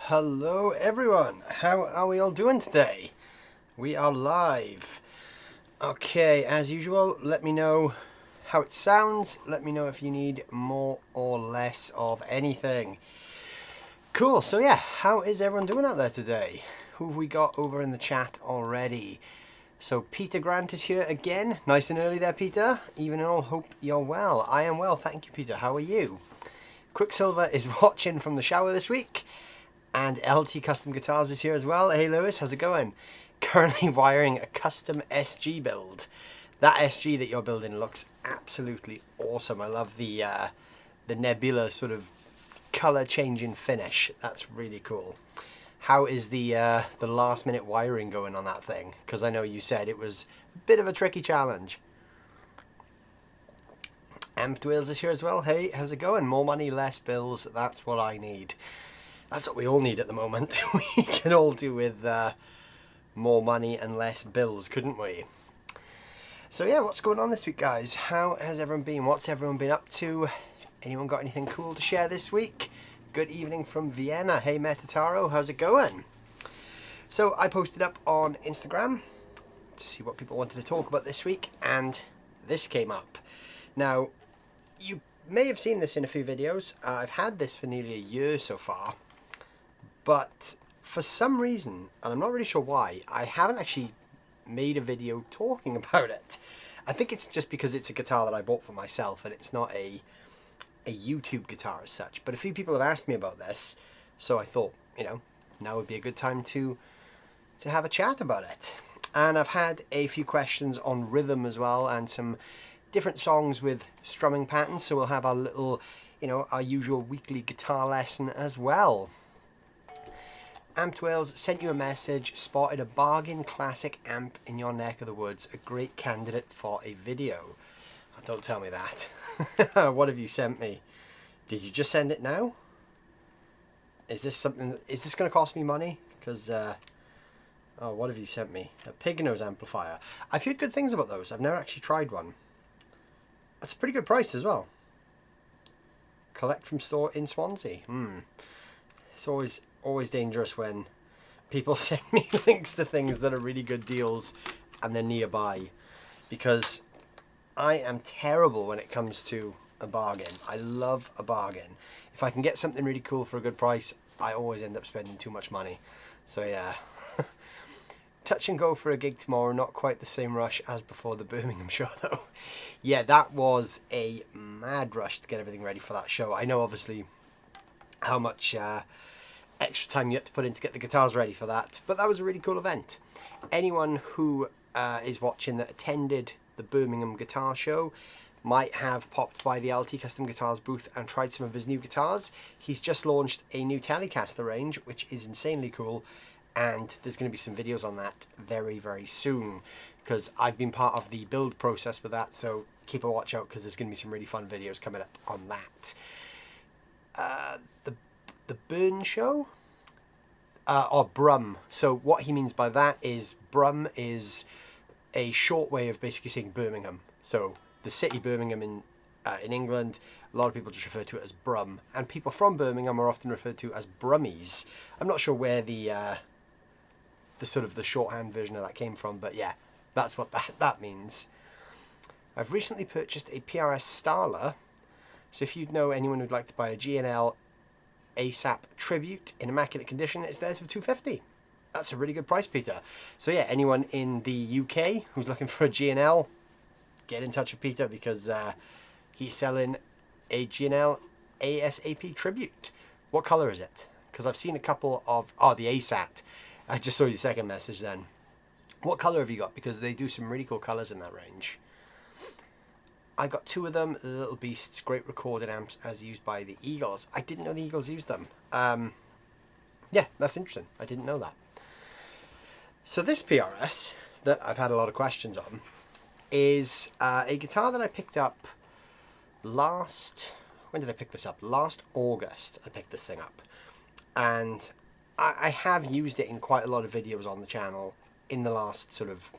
Hello everyone, how are we all doing today? We are live. Okay, as usual, let me know how it sounds. Let me know if you need more or less of anything. Cool, so yeah, how is everyone doing out there today? Who have we got over in the chat already? So Peter Grant is here again. Nice and early there, Peter. Even all, hope you're well. I am well, thank you, Peter. How are you? Quicksilver is watching from the shower this week. And LT Custom Guitars is here as well. Hey Lewis, how's it going? Currently wiring a custom SG build. That SG that you're building looks absolutely awesome. I love the nebula sort of color changing finish. That's really cool. How is the last minute wiring going on that thing? Because I know you said it was a bit of a tricky challenge. Amped Wheels is here as well. Hey, how's it going? More money, less bills. That's what I need. That's what we all need at the moment. We can all do with more money and less bills, couldn't we? So yeah, what's going on this week, guys? How has everyone been? What's everyone been up to? Anyone got anything cool to share this week? Good evening from Vienna. Hey Metataro, how's it going? So I posted up on Instagram to see what people wanted to talk about this week, and this came up. Now, you may have seen this in a few videos. I've had this for nearly a year so far. But for some reason, and I'm not really sure why, I haven't actually made a video talking about it. I think it's just because it's a guitar that I bought for myself and it's not a YouTube guitar as such. But a few people have asked me about this, so I thought, you know, now would be a good time to have a chat about it. And I've had a few questions on rhythm as well and some different songs with strumming patterns, so we'll have our little, you know, our usual weekly guitar lesson as well. Amped Wales sent you a message, spotted a bargain classic amp in your neck of the woods, a great candidate for a video. Oh, don't tell me that. What have you sent me? Did you just send it now? Is this something, is this going to cost me money? Because, oh, what have you sent me? A pig nose amplifier. I've heard good things about those. I've never actually tried one. That's a pretty good price as well. Collect from store in Swansea. It's always dangerous when people send me links to things that are really good deals and they're nearby, because I am terrible when it comes to a bargain. I love a bargain. If I can get something really cool for a good price, I always end up spending too much money. So yeah. Touch and go for a gig tomorrow, not quite the same rush as before the Birmingham show though. Yeah, that was a mad rush to get everything ready for that show. I know obviously how much extra time you had to put in to get the guitars ready for that, but that was a really cool event. Anyone who is watching that attended the Birmingham guitar show might have popped by the LT Custom Guitars booth and tried some of his new guitars. He's just launched a new Telecaster range, which is insanely cool, and there's going to be some videos on that very, very soon, because I've been part of the build process with that, so keep a watch out because there's going to be some really fun videos coming up on that. The Burn show? Or Brum. So what he means by that is Brum is a short way of basically saying Birmingham. So the city Birmingham in England, a lot of people just refer to it as Brum. And people from Birmingham are often referred to as Brummies. I'm not sure where the sort of the shorthand version of that came from, but yeah, that's what that means. I've recently purchased a PRS Starler. So if you know anyone who'd like to buy a G&L ASAP Tribute in immaculate condition, it's theirs for $250. That's a really good price, Peter. So yeah, anyone in the UK who's looking for a G&L, get in touch with Peter, because he's selling a G&L ASAP Tribute. What color is it? Because I've seen a couple of, the ASAT. I just saw your second message then. What color have you got? Because they do some really cool colors in that range. I got two of them, the Little Beasts, great recording amps as used by the Eagles. I didn't know the Eagles used them. Yeah, that's interesting. I didn't know that. So this PRS that I've had a lot of questions on is a guitar that I picked up when did I pick this up? Last August I picked this thing up. And I have used it in quite a lot of videos on the channel in the last sort of,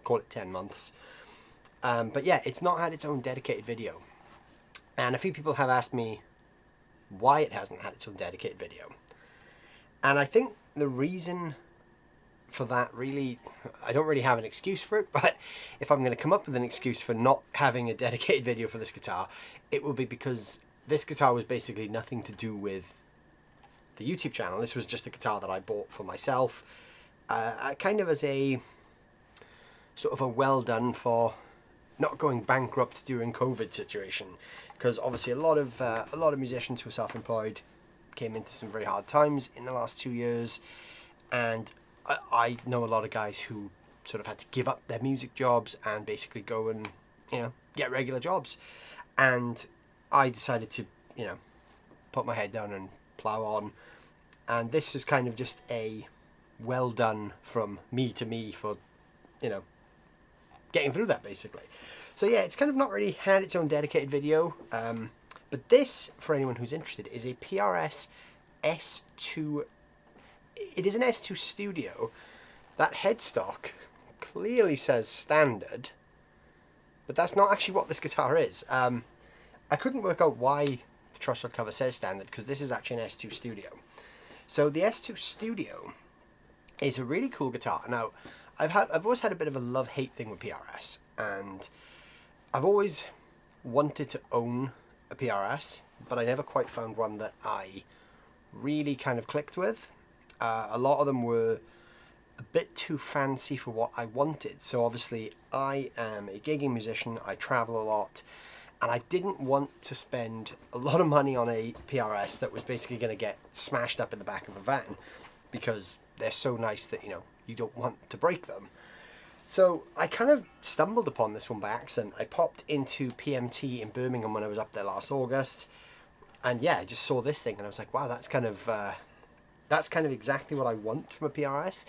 call it 10 months. But yeah, it's not had its own dedicated video. And a few people have asked me why it hasn't had its own dedicated video. And I think the reason for that, really, I don't really have an excuse for it, but if I'm going to come up with an excuse for not having a dedicated video for this guitar, it will be because this guitar was basically nothing to do with the YouTube channel. This was just a guitar that I bought for myself, kind of as a sort of a well done for not going bankrupt during COVID situation, because obviously a lot of musicians who are self-employed came into some very hard times in the last 2 years, and I know a lot of guys who sort of had to give up their music jobs and basically go and, you know, get regular jobs. And I decided to, you know, put my head down and plow on. And this is kind of just a well done from me to me for, you know, getting through that basically. So yeah, it's kind of not really had its own dedicated video. But this, for anyone who's interested, is a PRS S2. It is an S2 Studio. That headstock clearly says standard, but that's not actually what this guitar is. I couldn't work out why the truss rod cover says standard, because this is actually an S2 Studio. So the S2 Studio is a really cool guitar. Now, I've always had a bit of a love-hate thing with PRS, and I've always wanted to own a PRS, but I never quite found one that I really kind of clicked with. A lot of them were a bit too fancy for what I wanted. So obviously I am a gigging musician, I travel a lot, and I didn't want to spend a lot of money on a PRS that was basically going to get smashed up in the back of a van, because they're so nice that, you know, you don't want to break them. So I kind of stumbled upon this one by accident. I popped into PMT in Birmingham when I was up there last August, and yeah, I just saw this thing and I was like, wow, that's kind of exactly what I want from a PRS.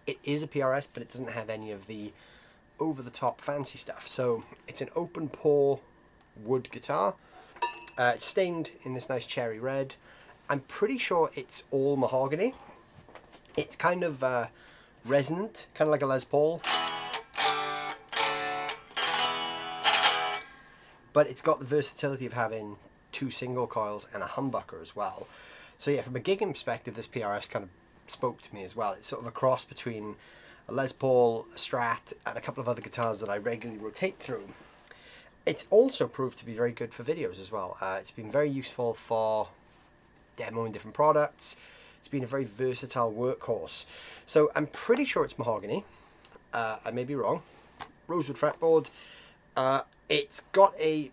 It is a PRS, but it doesn't have any of the over-the-top fancy stuff. So it's an open pore wood guitar. It's stained in this nice cherry red. I'm pretty sure it's all mahogany. It's kind of resonant, kind of like a Les Paul. But it's got the versatility of having 2 single coils and a humbucker as well. So yeah, from a gigging perspective, this PRS kind of spoke to me as well. It's sort of a cross between a Les Paul, a Strat, and a couple of other guitars that I regularly rotate through. It's also proved to be very good for videos as well. It's been very useful for demoing different products. It's been a very versatile workhorse. So I'm pretty sure it's mahogany. I may be wrong. Rosewood fretboard. It's got a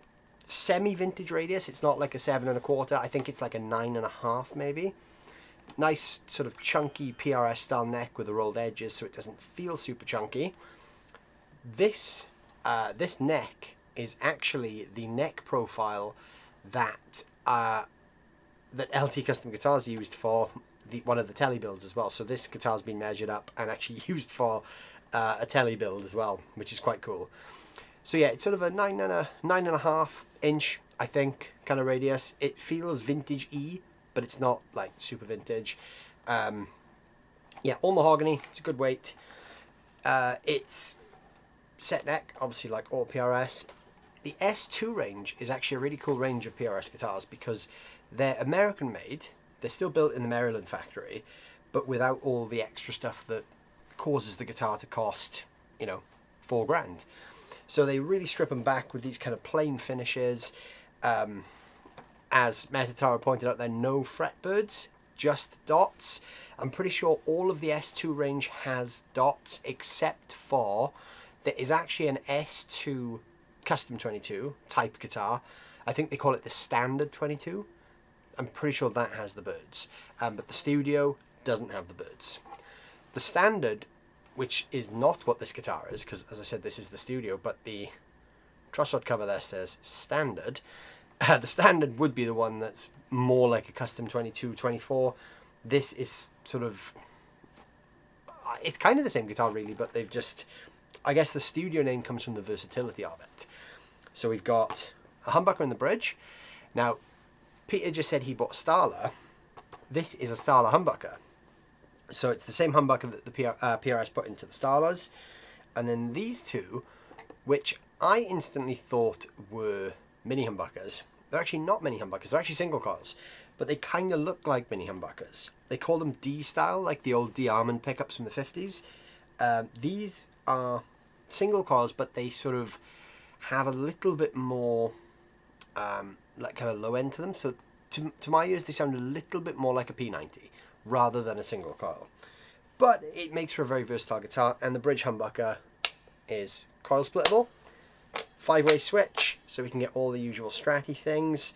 semi-vintage radius. It's not like a 7 1/4. I think it's like a 9 1/2 maybe. Nice sort of chunky PRS style neck with the rolled edges, so it doesn't feel super chunky. This neck is actually the neck profile that LT Custom Guitars used for one of the telly builds as well. So this guitar's been measured up and actually used for a telly build as well, which is quite cool. So yeah, it's sort of a 9 1/2 inch, I think, kind of radius. It feels vintage-y, but it's not like super vintage. Yeah, all mahogany. It's a good weight. It's set neck, obviously, like all PRS. The S2 range is actually a really cool range of PRS guitars because they're American made. They're still built in the Maryland factory, but without all the extra stuff that causes the guitar to cost, you know, $4 grand. So they really strip them back with these kind of plain finishes. As Metatara pointed out, they're no fretboards, just dots. I'm pretty sure all of the S2 range has dots, except for there is actually an S2 Custom 22 type guitar. I think they call it the Standard 22. I'm pretty sure that has the birds. But the Studio doesn't have the birds. The Standard, which is not what this guitar is, because as I said, this is the Studio, but the truss rod cover there says Standard. The Standard would be the one that's more like a Custom 22, 24. This is sort of, it's kind of the same guitar really, but they've just, I guess the Studio name comes from the versatility of it. So we've got a humbucker in the bridge. Now, Peter just said he bought Starla. This is a Starla humbucker. So it's the same humbucker that the PRS put into the Starlas. And then these two, which I instantly thought were mini humbuckers. They're actually not mini humbuckers, they're actually single coils. But they kind of look like mini humbuckers. They call them D-style, like the old D-Armond pickups from the 50s. These are single coils, but they sort of have a little bit more like kind of low end to them. So to my ears, they sound a little bit more like a P90 rather than a single coil. But it makes for a very versatile guitar, and the bridge humbucker is coil splittable. 5-way switch, so we can get all the usual Stratty things.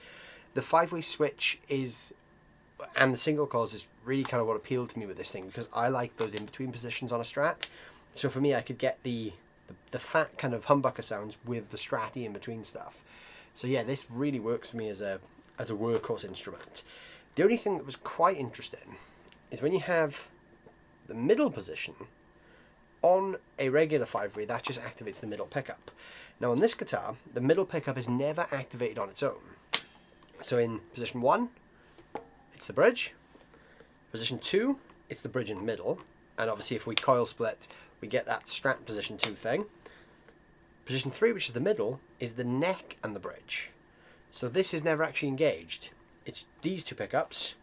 The 5-way switch is, and the single coils is really kind of what appealed to me with this thing, because I like those in-between positions on a Strat. So for me, I could get the fat kind of humbucker sounds with the Stratty in-between stuff. So yeah, this really works for me as a workhorse instrument. The only thing that was quite interesting is when you have the middle position on a regular 5-way, that just activates the middle pickup. Now on this guitar, the middle pickup is never activated on its own. So in position 1, it's the bridge. Position 2, it's the bridge in the middle. And obviously if we coil split, we get that Strat position 2 thing. Position 3, which is the middle, is the neck and the bridge. So this is never actually engaged. It's these two pickups.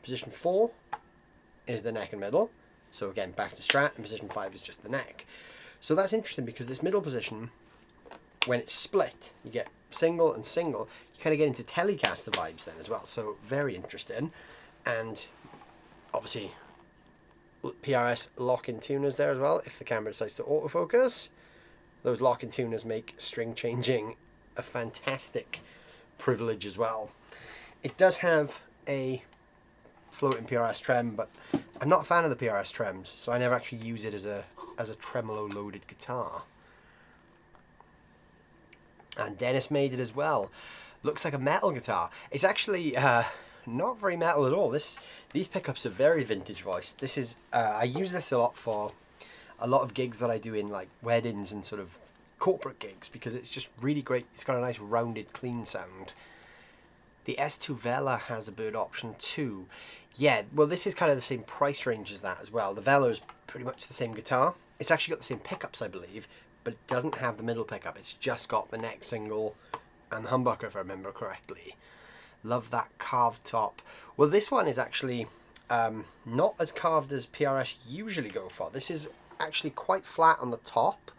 Position 4 is the neck and middle. So again, back to Strat, and position 5 is just the neck. So that's interesting, because this middle position, when it's split, you get single and single, you kind of get into Telecaster vibes then as well. So very interesting. And obviously PRS lock-in tuners there as well, if the camera decides to autofocus. Those lock-in tuners make string changing a fantastic privilege as well. It does have a floating PRS trem, but I'm not a fan of the PRS trems, so I never actually use it as a tremolo loaded guitar. And Dennis made it as well. Looks like a metal guitar. It's actually not very metal at all. These pickups are very vintage voiced. This is I use this a lot for a lot of gigs that I do in like weddings and sort of corporate gigs, because it's just really great. It's got a nice rounded, clean sound. The S2 Vela has a bird option too. Yeah, well, this is kind of the same price range as that as well. The Vela is pretty much the same guitar. It's actually got the same pickups, I believe, but it doesn't have the middle pickup. It's just got the neck single and the humbucker, if I remember correctly. Love that carved top. Well, this one is actually not as carved as PRS usually go for. This is actually quite flat on the top.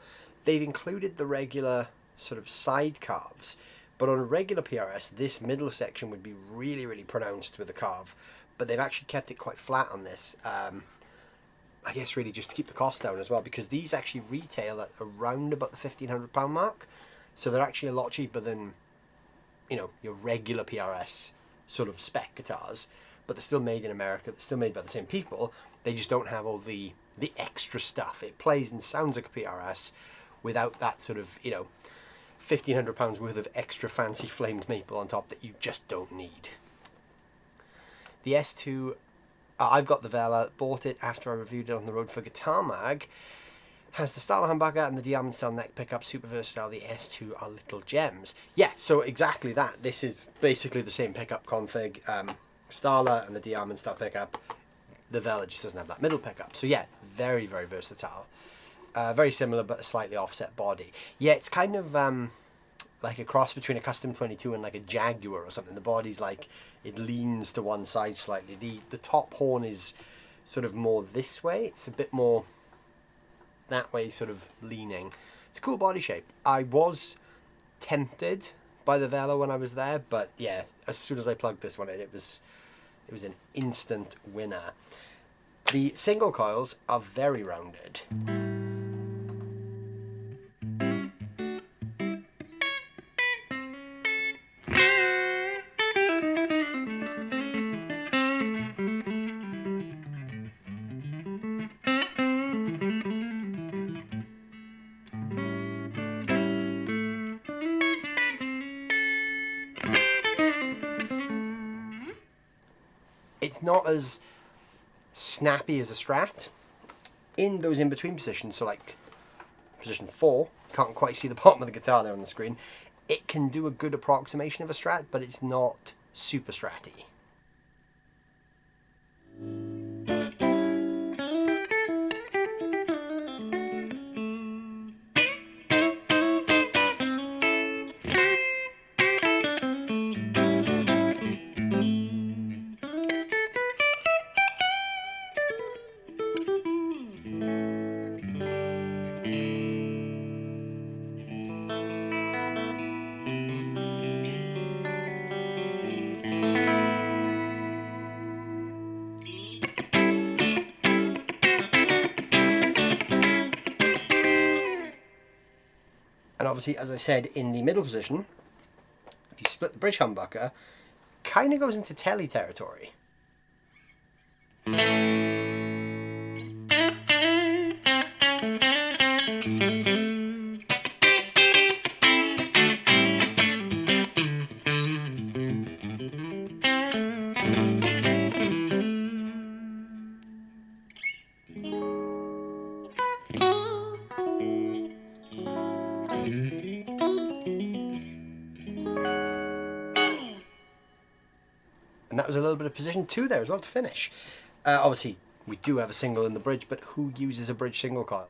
They've included the regular sort of side carves, but on a regular PRS, this middle section would be really, really pronounced with a carve. But they've actually kept it quite flat on this. I guess really just to keep the cost down as well, because these actually retail at around about the £1,500 mark. So they're actually a lot cheaper than, you know, your regular PRS sort of spec guitars. But they're still made in America. They're still made by the same people. They just don't have all the extra stuff. It plays and sounds like a PRS without that sort of, you know, £1,500 worth of extra fancy flamed maple on top that you just don't need. The S2, I've got the Vela, bought it after I reviewed it on the road for Guitar Mag. Has the Starla humbucker and the Diamond style neck pickup, super versatile. The S2 are little gems. Yeah, so exactly that. This is basically the same pickup config. Starla and the Diamond style pickup. The Vela just doesn't have that middle pickup. So yeah, very, very versatile. Very similar, but a slightly offset body. Yeah, it's kind of like a cross between a Custom 22 and like a Jaguar or something. The body's like, it leans to one side slightly. The top horn is sort of more this way. It's a bit more that way, sort of leaning. It's a cool body shape. I was tempted by the Vela when I was there, but yeah, as soon as I plugged this one in, it was an instant winner. The single coils are very rounded. It's not as snappy as a Strat in those in-between positions. So like position 4, can't quite see the bottom of the guitar there on the screen. It can do a good approximation of a Strat, but it's not super Stratty. And obviously, as I said, in the middle position, if you split the bridge humbucker, kind of goes into telly territory. And that was a little bit of position 2 there as well to finish. Obviously, we do have a single in the bridge, but who uses a bridge single coil?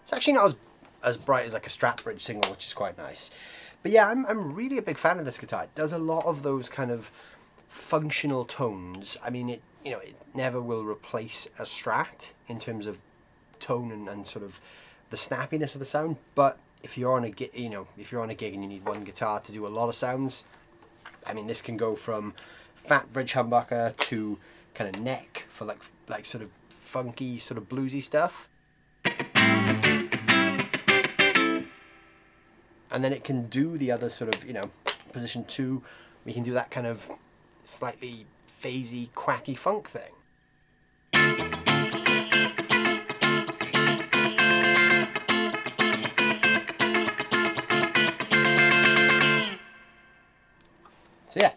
It's actually not as bright as like a Strat bridge single, which is quite nice. But yeah, I'm really a big fan of this guitar. It does a lot of those kind of functional tones. I mean, it never will replace a Strat in terms of tone and sort of the snappiness of the sound. But if you're on a gig, if you're on a gig and you need one guitar to do a lot of sounds, I mean, this can go from fat bridge humbucker to kind of neck for like sort of funky, sort of bluesy stuff. And then it can do the other sort of, position 2. We can do that kind of slightly phasey, quacky funk thing. So yeah,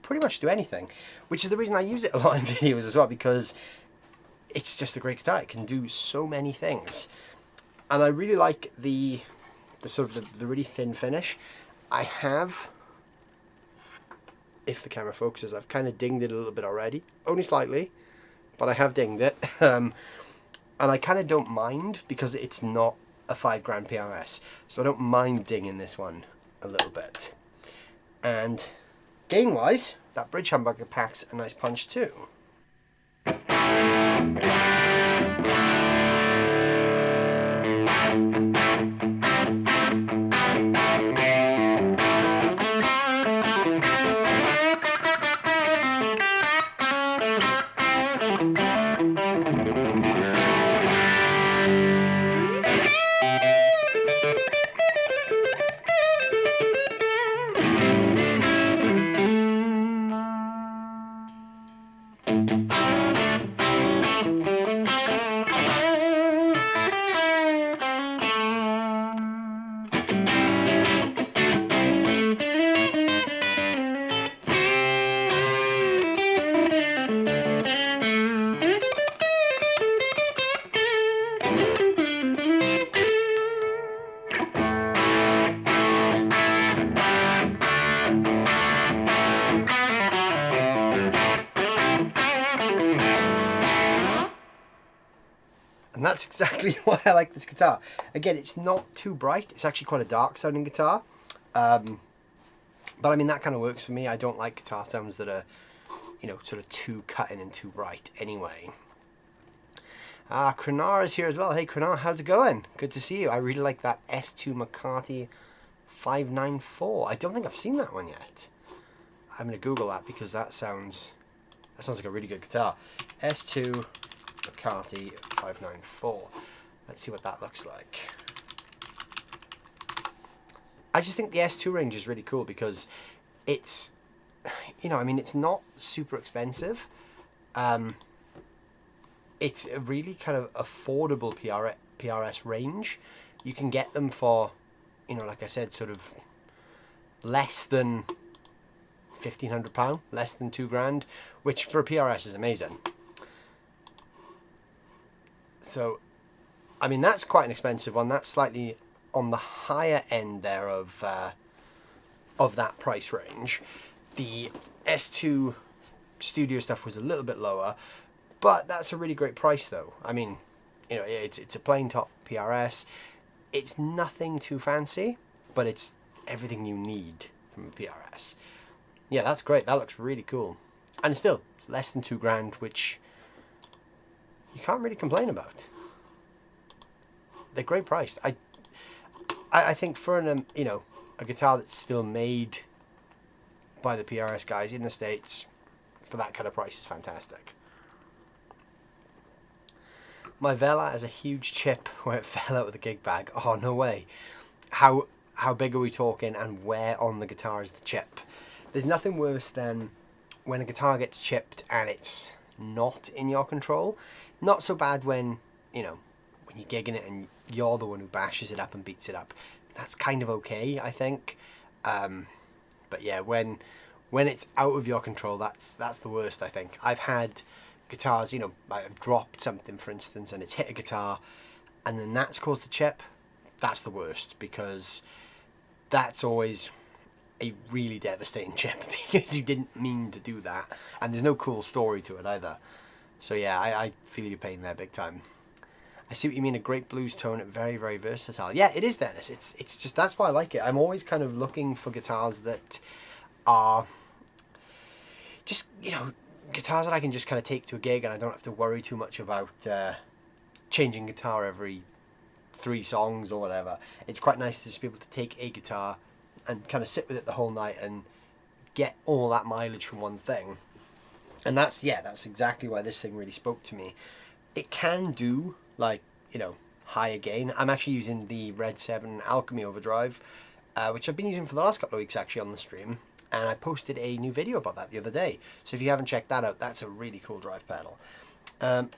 pretty much do anything, which is the reason I use it a lot in videos as well, because it's just a great guitar. It can do so many things. And I really like the sort of the really thin finish. I have, if the camera focuses, I've kind of dinged it a little bit already, only slightly, but I have dinged it. And I kind of don't mind because it's not a $5 grand PRS, so I don't mind dinging this one a little bit. And gain wise, that bridge humbucker packs a nice punch too. And that's exactly why I like this guitar. Again, it's not too bright. It's actually quite a dark sounding guitar. But I mean, that kind of works for me. I don't like guitar sounds that are, sort of too cutting and too bright anyway. Krenar is here as well. Hey Krenar, how's it going? Good to see you. I really like that S2 McCarthy 594. I don't think I've seen that one yet. I'm going to Google that because that sounds like a really good guitar. S2 McCarthy 594. Let's see what that looks like. I just think the S2 range is really cool because it's, I mean, it's not super expensive. It's a really kind of affordable PRS range. You can get them for, like I said, sort of less than £1,500, less than £2 grand, which for a PRS is amazing. So, I mean, that's quite an expensive one. That's slightly on the higher end there of that price range. The S2 studio stuff was a little bit lower, but that's a really great price though. I mean, it's a plain top PRS. It's nothing too fancy, but it's everything you need from a PRS. Yeah, that's great. That looks really cool. And it's still less than £2 grand, which you can't really complain about. They're great priced. I think for a guitar that's still made by the PRS guys in the States for that kind of price is fantastic. My Vela has a huge chip where it fell out of the gig bag. Oh, no way. How big are we talking, and where on the guitar is the chip? There's nothing worse than when a guitar gets chipped and it's not in your control. Not so bad when, you know, when you're gigging it and you're the one who bashes it up and beats it up. That's kind of okay, I think. But yeah, when it's out of your control, that's the worst, I think. I've had guitars, you know, I've dropped something, for instance, and it's hit a guitar, and then that's caused the chip. That's the worst, because that's always a really devastating chip, because you didn't mean to do that, and there's no cool story to it either. So yeah, I feel your pain there big time. I see what you mean, a great blues tone, very, very versatile. Yeah, it is, Dennis. It's just, that's why I like it. I'm always kind of looking for guitars that are just, you know, guitars that I can just kind of take to a gig and I don't have to worry too much about changing guitar every 3 songs or whatever. It's quite nice to just be able to take a guitar and kind of sit with it the whole night and get all that mileage from one thing. And that's exactly why this thing really spoke to me. It can do, like, you know, higher gain. I'm actually using the Red 7 Alchemy Overdrive, which I've been using for the last couple of weeks actually on the stream. And I posted a new video about that the other day. So if you haven't checked that out, that's a really cool drive pedal. Let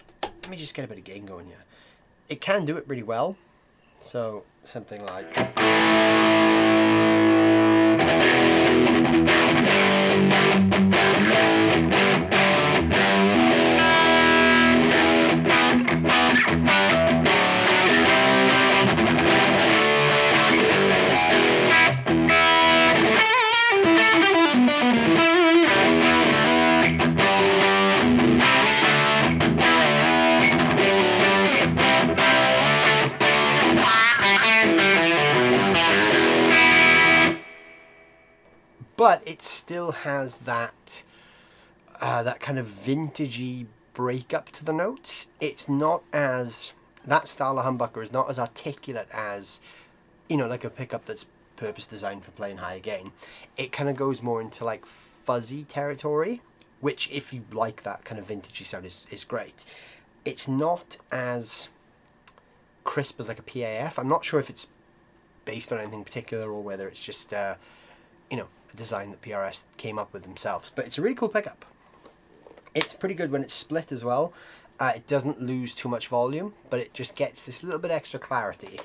me just get a bit of gain going here. It can do it really well. So something like... But it still has that that kind of vintagey breakup to the notes. It's not as, that style of humbucker is not as articulate as, you know, like a pickup that's purpose designed for playing higher gain. It kind of goes more into like fuzzy territory, which if you like that kind of vintagey sound is great. It's not as crisp as like a PAF. I'm not sure if it's based on anything particular or whether it's just you know, a design that PRS came up with themselves, but it's a really cool pickup. It's pretty good when it's split as well. It doesn't lose too much volume, but it just gets this little bit extra clarity.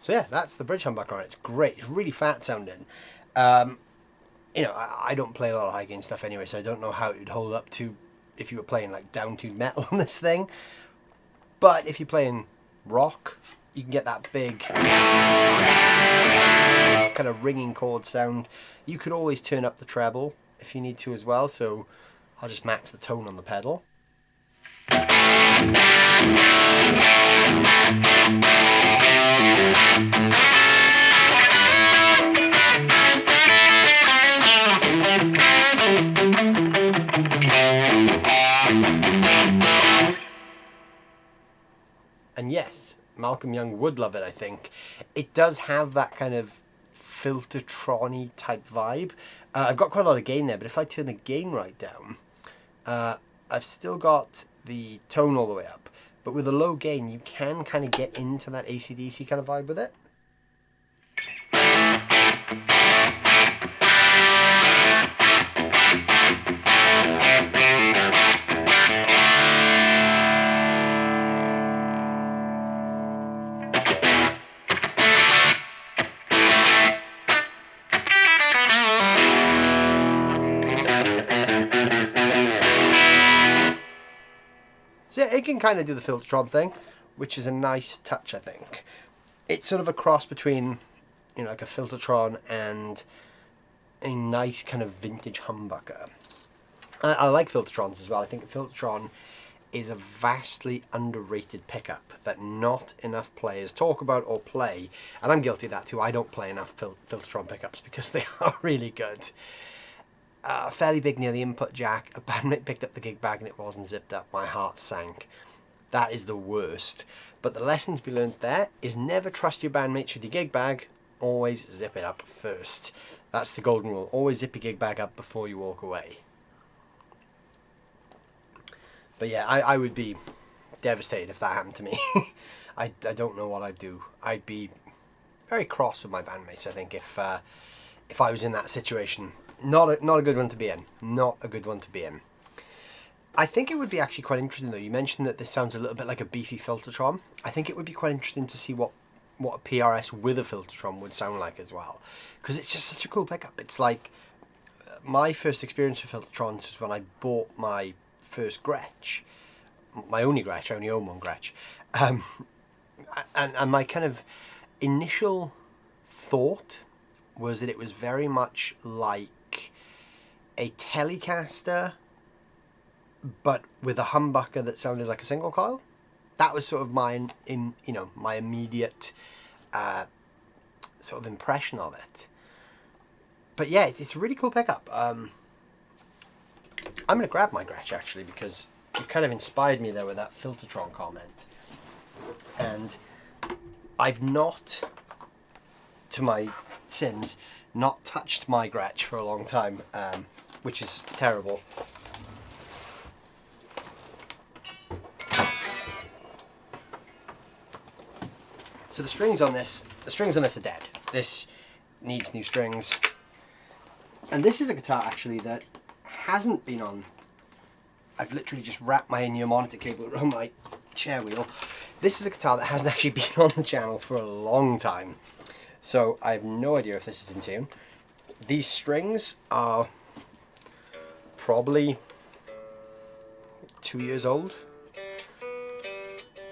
So yeah, that's the bridge humbucker on it. It's great. It's really fat sounding. You know, I don't play a lot of high gain stuff anyway, so I don't know how it would hold up to if you were playing like down-tuned metal on this thing. But if you're playing rock, you can get that big kind of ringing chord sound. You could always turn up the treble if you need to as well, so I'll just max the tone on the pedal. And yes, Malcolm Young would love it, I think. It does have that kind of Filtertron-y type vibe. I've got quite a lot of gain there, but if I turn the gain right down, I've still got the tone all the way up. But with a low gain, you can kind of get into that AC/DC kind of vibe with it. So yeah, it can kind of do the Filtertron thing, which is a nice touch, I think. It's sort of a cross between, you know, like a Filtertron and a nice kind of vintage humbucker. I like Filtertrons as well. I think a Filtertron is a vastly underrated pickup that not enough players talk about or play, and I'm guilty of that too. I don't play enough Filtertron pickups because they are really good. Fairly big near the input jack. A bandmate picked up the gig bag and it wasn't zipped up. My heart sank. That is the worst. But the lesson to be learned there is never trust your bandmates with your gig bag. Always zip it up first. That's the golden rule. Always zip your gig bag up before you walk away. But yeah, I would be devastated if that happened to me. I don't know what I'd do. I'd be very cross with my bandmates, I think, if I was in that situation. Not a good one to be in. Not a good one to be in. I think it would be actually quite interesting though. You mentioned that this sounds a little bit like a beefy Filtertron. I think it would be quite interesting to see what a PRS with a Filtertron would sound like as well. Because it's just such a cool pickup. It's like, my first experience with Filtertrons was when I bought my first Gretsch. My only Gretsch. I only own one Gretsch. And my kind of initial thought was that it was very much like a Telecaster, but with a humbucker that sounded like a single coil. That was sort of my immediate sort of impression of it. But yeah, it's a really cool pickup. I'm going to grab my Gretsch actually, because you've kind of inspired me there with that Filtertron comment. And I've not, to my sins, not touched my Gretsch for a long time, which is terrible. So the strings on this are dead. This needs new strings. And this is a guitar actually that hasn't been on. I've literally just wrapped my in-ear monitor cable around my chair wheel. This is a guitar that hasn't actually been on the channel for a long time. So I have no idea if this is in tune. These strings are probably 2 years old.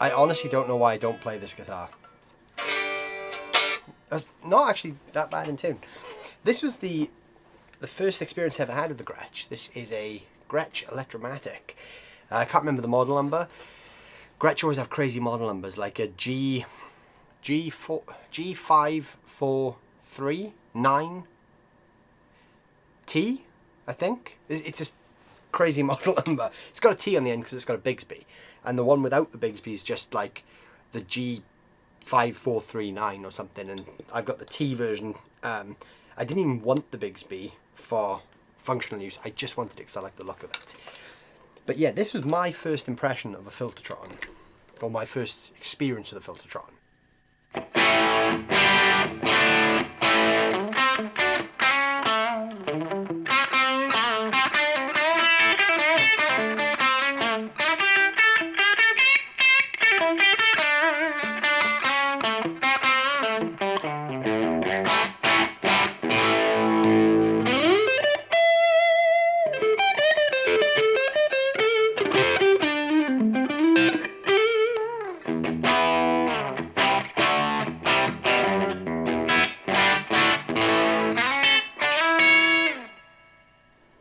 I honestly don't know why I don't play this guitar. That's not actually that bad in tune. This was the first experience I ever had with the Gretsch. This is a Gretsch Electromatic. I can't remember the model number. Gretsch always have crazy model numbers, like a G5439 T, I think. It's a crazy model number. It's got a T on the end because it's got a Bigsby, and the one without the Bigsby is just like the G5439 or something. And I've got the T version. I didn't even want the Bigsby for functional use. I just wanted it because I like the look of it. But yeah, this was my first impression of a Filtertron, or my first experience with a Filtertron.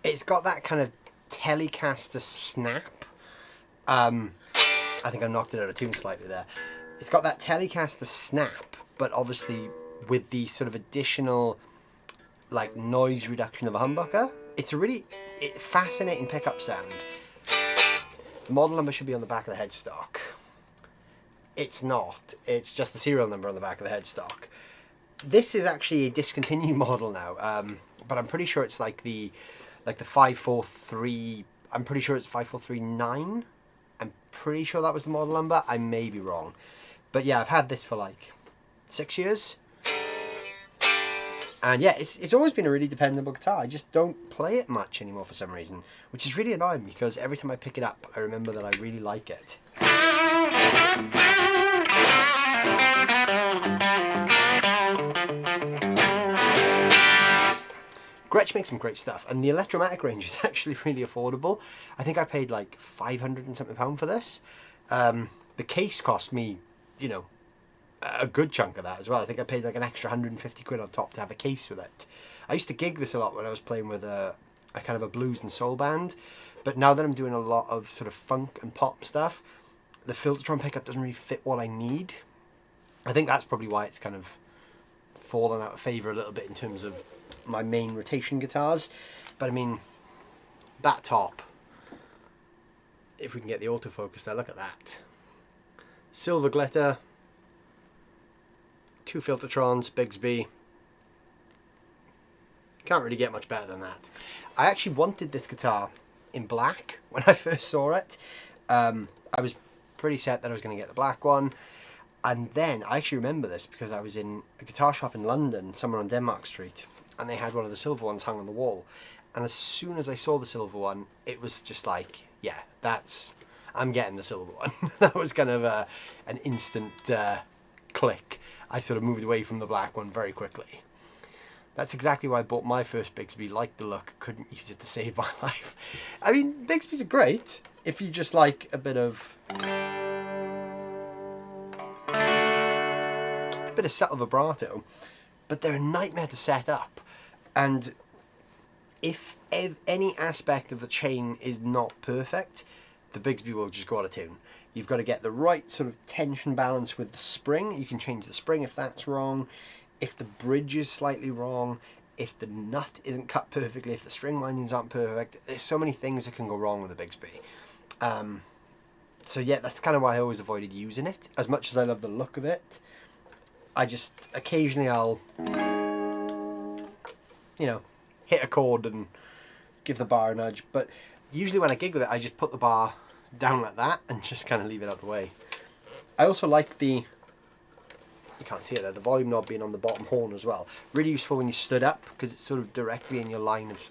It's got that kind of Telecaster snap. I think I knocked it out of tune slightly there. It's got that Telecaster snap, but obviously with the sort of additional like noise reduction of a humbucker. It's a really fascinating pickup sound. The model number should be on the back of the headstock. It's not. It's just the serial number on the back of the headstock. This is actually a discontinued model now, but I'm pretty sure it's like the 543. I'm pretty sure it's 5439. I'm pretty sure that was the model number. I may be wrong, but yeah, I've had this for like 6 years, and yeah, it's always been a really dependable guitar. I just don't play it much anymore for some reason, which is really annoying because every time I pick it up, I remember that I really like it. Gretsch makes some great stuff, and the Electromatic range is actually really affordable. I think I paid like £500 and something for this. The case cost me, you know, a good chunk of that as well. I think I paid like an extra 150 quid on top to have a case with it. I used to gig this a lot when I was playing with a kind of a blues and soul band, but now that I'm doing a lot of sort of funk and pop stuff, the Filtertron pickup doesn't really fit what I need. I think that's probably why it's kind of fallen out of favour a little bit in terms of my main rotation guitars. But I mean, that top, if we can get the autofocus there, look at that. Silver glitter, 2 Filtertrons, Bigsby. Can't really get much better than that. I actually wanted this guitar in black when I first saw it. I was pretty set that I was going to get the black one. And then, I actually remember this because I was in a guitar shop in London, somewhere on Denmark Street, and they had one of the silver ones hung on the wall. And as soon as I saw the silver one, it was just like, yeah, I'm getting the silver one. That was kind of an instant click. I sort of moved away from the black one very quickly. That's exactly why I bought my first Bigsby. Liked the look, couldn't use it to save my life. I mean, Bigsby's are great if you just like a bit of subtle vibrato, but they're a nightmare to set up. And if any aspect of the chain is not perfect, the Bigsby will just go out of tune. You've got to get the right sort of tension balance with the spring. You can change the spring if that's wrong, if the bridge is slightly wrong, if the nut isn't cut perfectly, if the string windings aren't perfect. There's so many things that can go wrong with a Bigsby. So yeah, that's kind of why I always avoided using it. As much as I love the look of it, I just, occasionally I'll, you know, hit a chord and give the bar a nudge. But usually when I gig with it, I just put the bar down like that and just kind of leave it out of the way. I also like the, you can't see it there, the volume knob being on the bottom horn as well. Really useful when you stood up because it's sort of directly in your line of,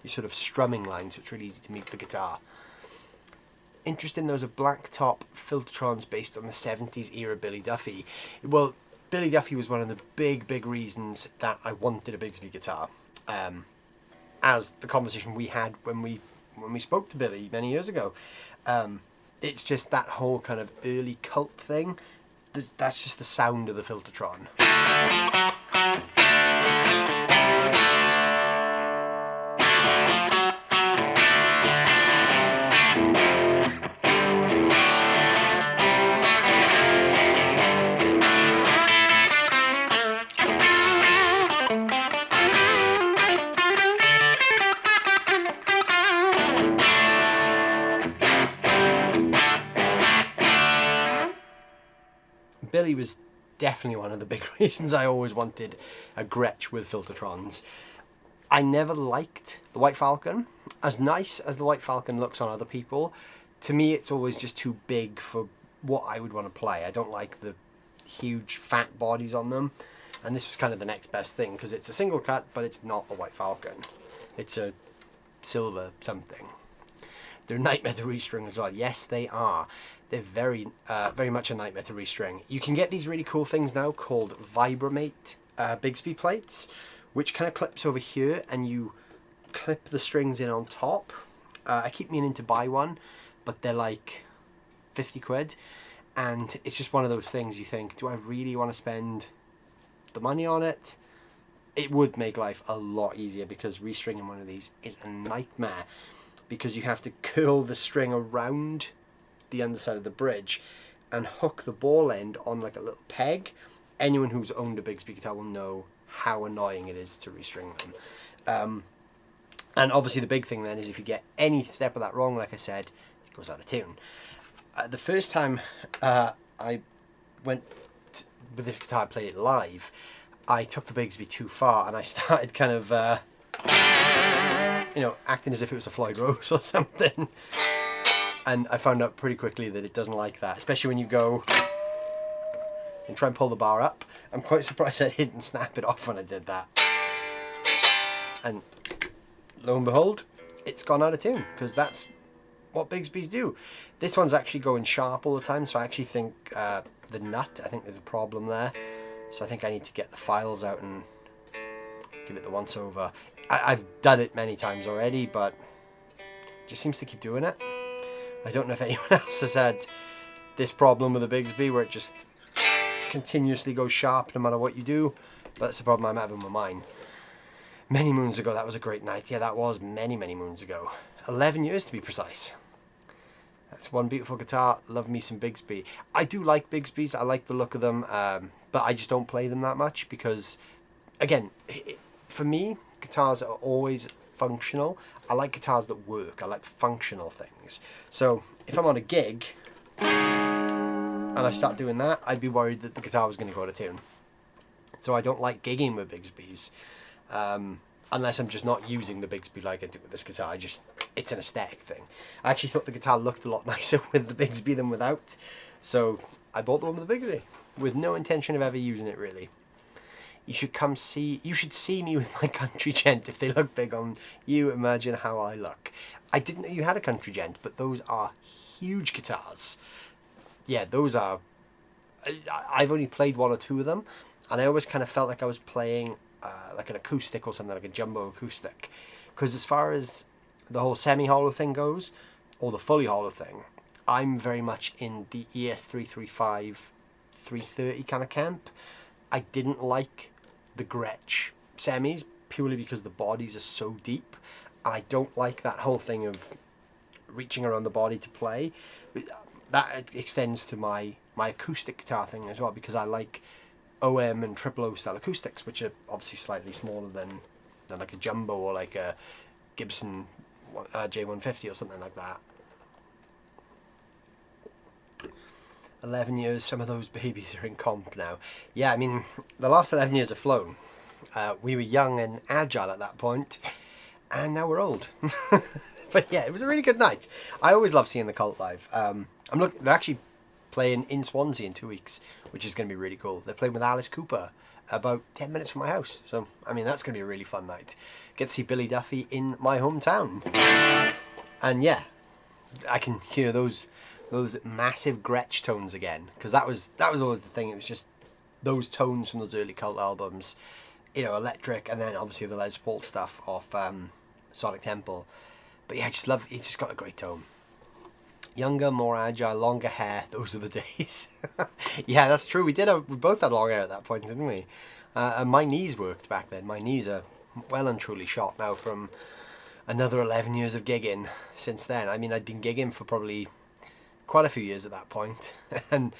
your sort of strumming line, so it's really easy to mute the guitar. Interesting, there was a black top Filtertrons based on the 70s era Billy Duffy. Well, Billy Duffy was one of the big reasons that I wanted a Bigsby guitar. As the conversation we had when we spoke to Billy many years ago. It's just that whole kind of early cult thing. That's just the sound of the Filtertron. Billy was definitely one of the big reasons I always wanted a Gretsch with Filtertrons. I never liked the White Falcon. As nice as the White Falcon looks on other people, to me it's always just too big for what I would want to play. I don't like the huge fat bodies on them. And this was kind of the next best thing because it's a single cut, but it's not the White Falcon. It's a silver something. They're a nightmare to restring as well. Yes, they are. They're very much a nightmare to restring. You can get these really cool things now called Vibramate Bigsby plates, which kind of clips over here and you clip the strings in on top. I keep meaning to buy one, but they're like 50 quid. And it's just one of those things you think, do I really want to spend the money on it? It would make life a lot easier because restringing one of these is a nightmare because you have to curl the string around the underside of the bridge and hook the ball end on like a little peg. Anyone who's owned a Bigsby guitar will know how annoying it is to restring them. And obviously the big thing then is if you get any step of that wrong, like I said, it goes out of tune. The first time I went with this guitar, I played it live, I took the Bigsby too far and I started kind of, you know, acting as if it was a Floyd Rose or something. And I found out pretty quickly that it doesn't like that, especially when you go and try and pull the bar up. I'm quite surprised I didn't snap it off when I did that. And lo and behold, it's gone out of tune, because that's what Bigsby's do. This one's actually going sharp all the time, so I actually think the nut, I think there's a problem there. So I think I need to get the files out and give it the once over. I've done it many times already, but it just seems to keep doing it. I don't know if anyone else has had this problem with the Bigsby where it just continuously goes sharp no matter what you do. But that's the problem I'm having with mine. Many moons ago, that was a great night. Yeah, that was many, many moons ago. 11 years to be precise. That's one beautiful guitar. Love me some Bigsby. I do like Bigsbys. I like the look of them, but I just don't play them that much because, again, for me, guitars are always functional. I like guitars that work. I like functional things. So if I'm on a gig and I start doing that, I'd be worried that the guitar was going to go out of tune. So I don't like gigging with Bigsbys. Unless I'm just not using the Bigsby like I do with this guitar. It's an aesthetic thing. I actually thought the guitar looked a lot nicer with the Bigsby than without. So I bought the one with the Bigsby with no intention of ever using it really. You should see me with my country gent if they look big on you. Imagine how I look. I didn't know you had a country gent, but those are huge guitars. Yeah, those are... I've only played one or two of them, and I always kind of felt like I was playing like an acoustic or something, like a jumbo acoustic. Because as far as the whole semi-hollow thing goes, or the fully hollow thing, I'm very much in the ES335, 330 kind of camp. I didn't like the Gretsch semis purely because the bodies are so deep. And I don't like that whole thing of reaching around the body to play. That extends to my acoustic guitar thing as well, because I like OM and triple O style acoustics, which are obviously slightly smaller than like a jumbo or like a Gibson J150 or something like that. 11 years, some of those babies are in comp now. Yeah, I mean, the last 11 years have flown. We were young and agile at that point, and now we're old. But yeah, it was a really good night. I always love seeing the Cult live. They're actually playing in Swansea in 2 weeks, which is going to be really cool. They're playing with Alice Cooper about 10 minutes from my house. So, I mean, that's going to be a really fun night. Get to see Billy Duffy in my hometown. And yeah, I can hear those massive Gretsch tones again, because that was always the thing. It was just those tones from those early Cult albums, you know, electric, and then obviously the Les Paul stuff off Sonic Temple. But yeah, I just love, he just got a great tone. Younger, more agile, longer hair. Those are the days. Yeah, that's true. We both had long hair at that point, didn't we? And my knees worked back then. My knees are well and truly shot now from another 11 years of gigging since then. I mean, I'd been gigging for probably quite a few years at that point, and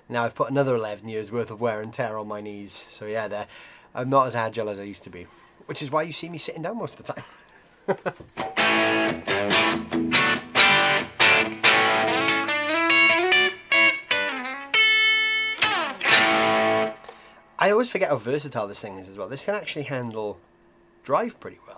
now I've put another 11 years worth of wear and tear on my knees. So yeah, I'm not as agile as I used to be, which is why you see me sitting down most of the time. I always forget how versatile this thing is as well. This can actually handle drive pretty well.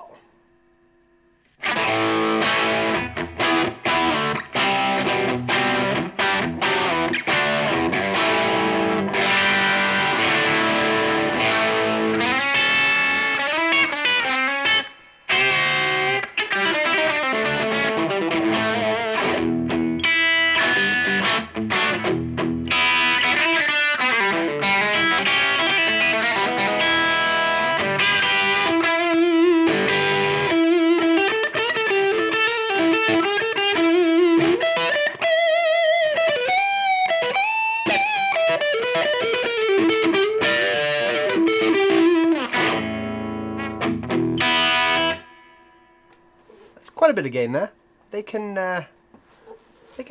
Quite a bit of gain there. They can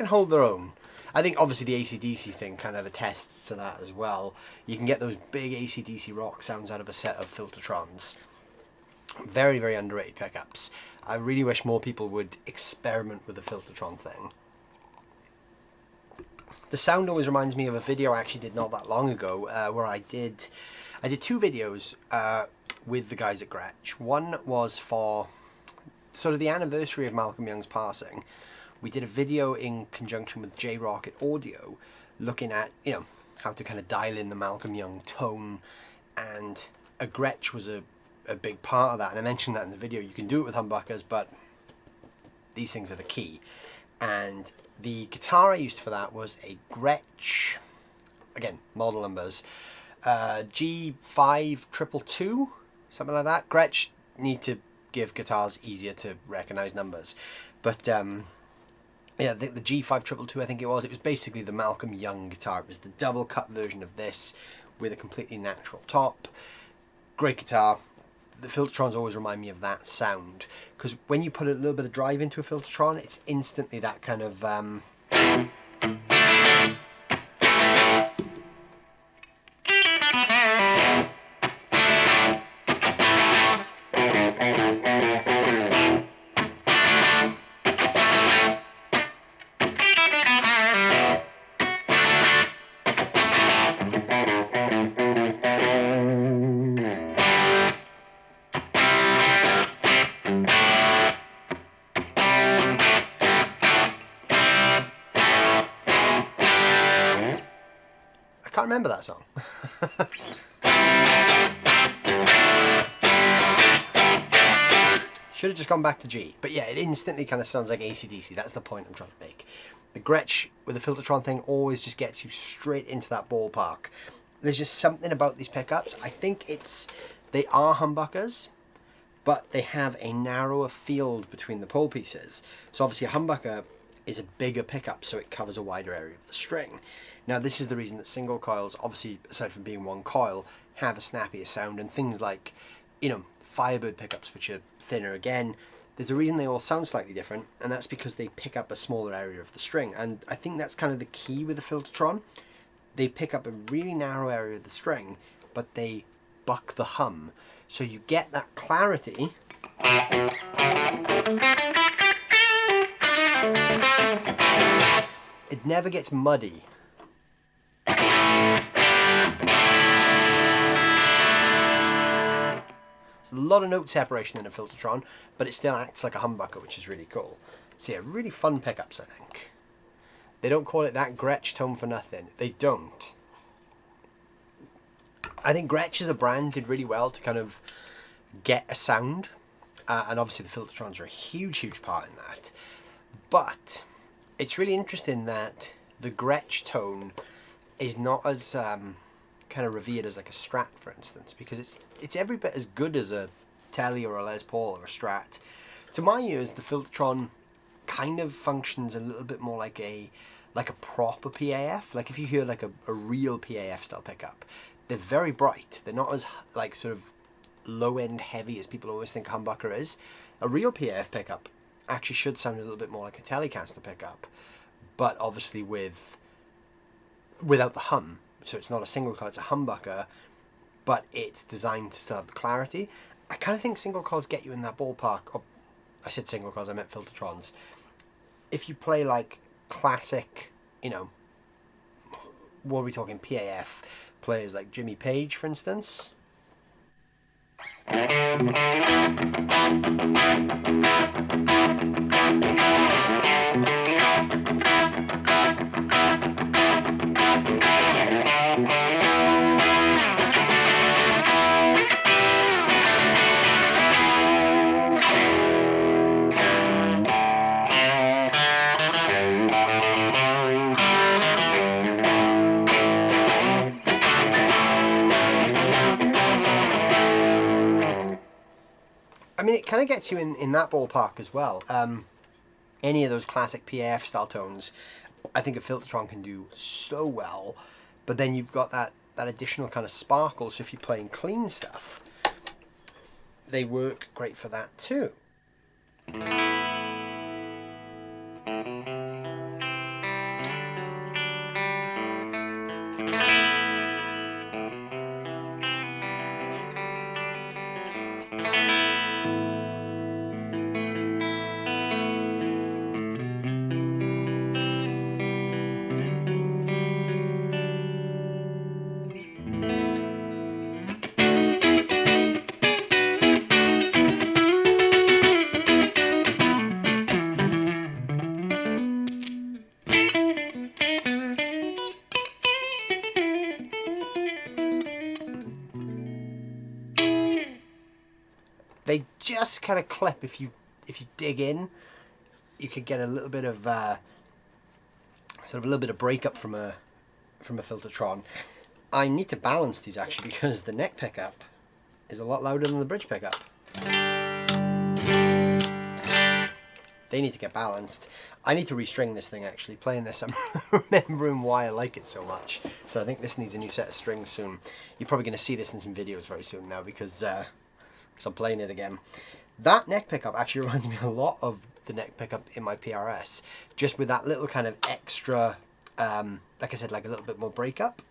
hold their own. I think obviously the AC/DC thing kind of attests to that as well. You can get those big AC/DC rock sounds out of a set of Filtertrons. Very, very underrated pickups. I really wish more people would experiment with the Filtertron thing. The sound always reminds me of a video I actually did not that long ago, where I did 2 videos with the guys at Gretsch. One was for sort of the anniversary of Malcolm Young's passing. We did a video in conjunction with J-Rocket Audio, looking at, you know, how to kind of dial in the Malcolm Young tone, and a Gretsch was a big part of that. And I mentioned that in the video. You can do it with humbuckers, but these things are the key. And the guitar I used for that was a Gretsch, again, model numbers, G5222, something like that. Gretsch need to give guitars easier to recognize numbers, but yeah, the G5222, I think it was basically the Malcolm Young guitar. It was the double cut version of this with a completely natural top. Great guitar. The Filtertrons always remind me of that sound, because when you put a little bit of drive into a Filtertron, it's instantly that kind of I can't remember that song. Should have just gone back to G. But yeah, it instantly kind of sounds like AC/DC. That's the point I'm trying to make. The Gretsch with the Filtertron thing always just gets you straight into that ballpark. There's just something about these pickups. I think they are humbuckers, but they have a narrower field between the pole pieces. So obviously a humbucker is a bigger pickup, so it covers a wider area of the string. Now this is the reason that single coils, obviously aside from being one coil, have a snappier sound, and things like, you know, Firebird pickups, which are thinner again, there's a reason they all sound slightly different, and that's because they pick up a smaller area of the string. And I think that's kind of the key with the Filtertron. They pick up a really narrow area of the string, but they buck the hum. So you get that clarity. It never gets muddy. There's a lot of note separation in a Filtertron, but it still acts like a humbucker, which is really cool. So yeah, really fun pickups, I think. They don't call it that Gretsch tone for nothing. They don't. I think Gretsch as a brand did really well to kind of get a sound, and obviously the Filtertrons are a huge, huge part in that. But it's really interesting that the Gretsch tone is not as kind of revered as like a Strat, for instance, because it's every bit as good as a Tele or a Les Paul or a Strat. To my ears, the Filtertron kind of functions a little bit more like a proper PAF. Like if you hear like a real PAF style pickup, they're very bright. They're not as like sort of low end heavy as people always think a humbucker is. A real PAF pickup actually should sound a little bit more like a Telecaster pickup, but obviously without the hum. So it's not a single coil, it's a humbucker, but it's designed to still have the clarity. I kind of think single coils get you in that ballpark. Oh, I said single coils, I meant Filtertrons. If you play like classic, you know, what are we talking, PAF players like Jimmy Page, for instance. I mean, it kind of gets you in that ballpark as well. Any of those classic PAF style tones, I think a Filtertron can do so well. But then you've got that additional kind of sparkle. So if you're playing clean stuff, they work great for that too. They just kind of clip. If you dig in, you could get a little bit of sort of a little bit of breakup from a Filtertron. I need to balance these actually because the neck pickup is a lot louder than the bridge pickup. They need to get balanced. I need to restring this thing actually. Playing this, I'm remembering why I like it so much. So I think this needs a new set of strings soon. You're probably going to see this in some videos very soon now because I'm playing it again. That neck pickup actually reminds me a lot of the neck pickup in my PRS. Just with that little kind of extra, like I said, like a little bit more breakup.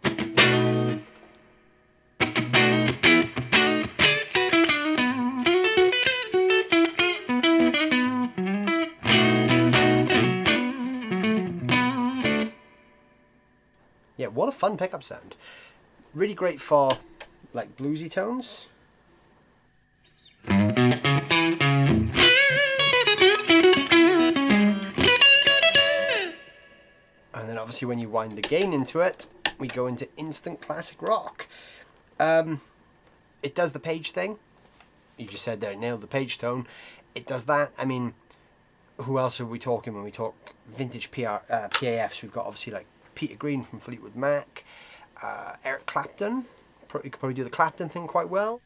Yeah, what a fun pickup sound. Really great for like bluesy tones. And then obviously when you wind the gain into it, we go into instant classic rock. It does the page thing. You just said there, it nailed the page tone. It does that. I mean, who else are we talking when we talk vintage PAFs? We've got obviously like Peter Green from Fleetwood Mac, Eric Clapton. You could probably do the Clapton thing quite well.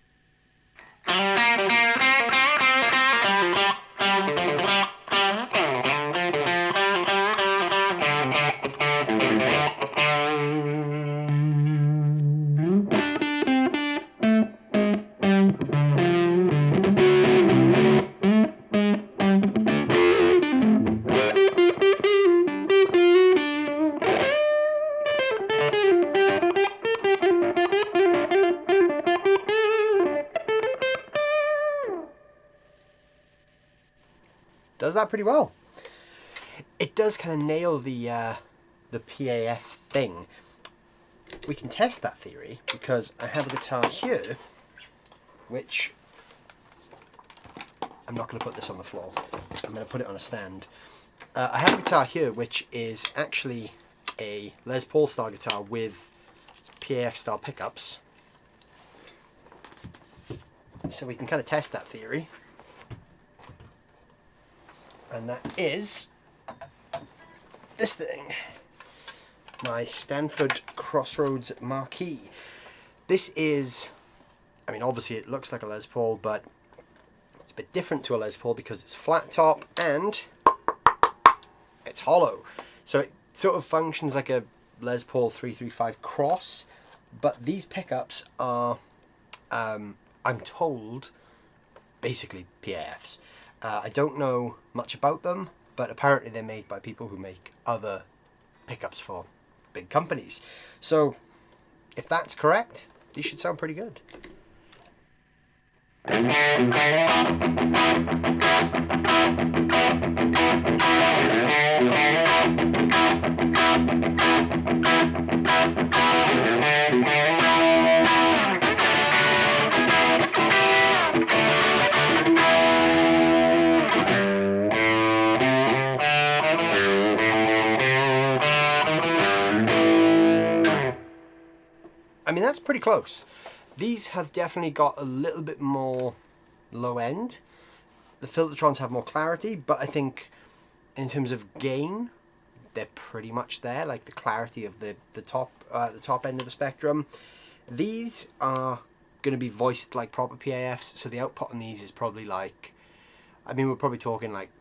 Does that pretty well. It does kind of nail the PAF thing. We can test that theory because I have a guitar here, which I'm not going to put this on the floor. I'm going to put it on a stand. I have a guitar here which is actually a Les Paul style guitar with PAF style pickups. So we can kind of test that theory. And that is this thing, my Stanford Crossroads Marquee. This is, I mean, obviously it looks like a Les Paul, but it's a bit different to a Les Paul because it's flat top and it's hollow. So it sort of functions like a Les Paul 335 Cross, but these pickups are, I'm told, basically PAFs. I don't know much about them, but apparently they're made by people who make other pickups for big companies. So if that's correct, these should sound pretty good. I mean, that's pretty close. These have definitely got a little bit more low end. The Filtertrons have more clarity, but I think in terms of gain, they're pretty much there, like the clarity of the top end of the spectrum. These are going to be voiced like proper PAFs, so the output on these is probably like, I mean, we're probably talking like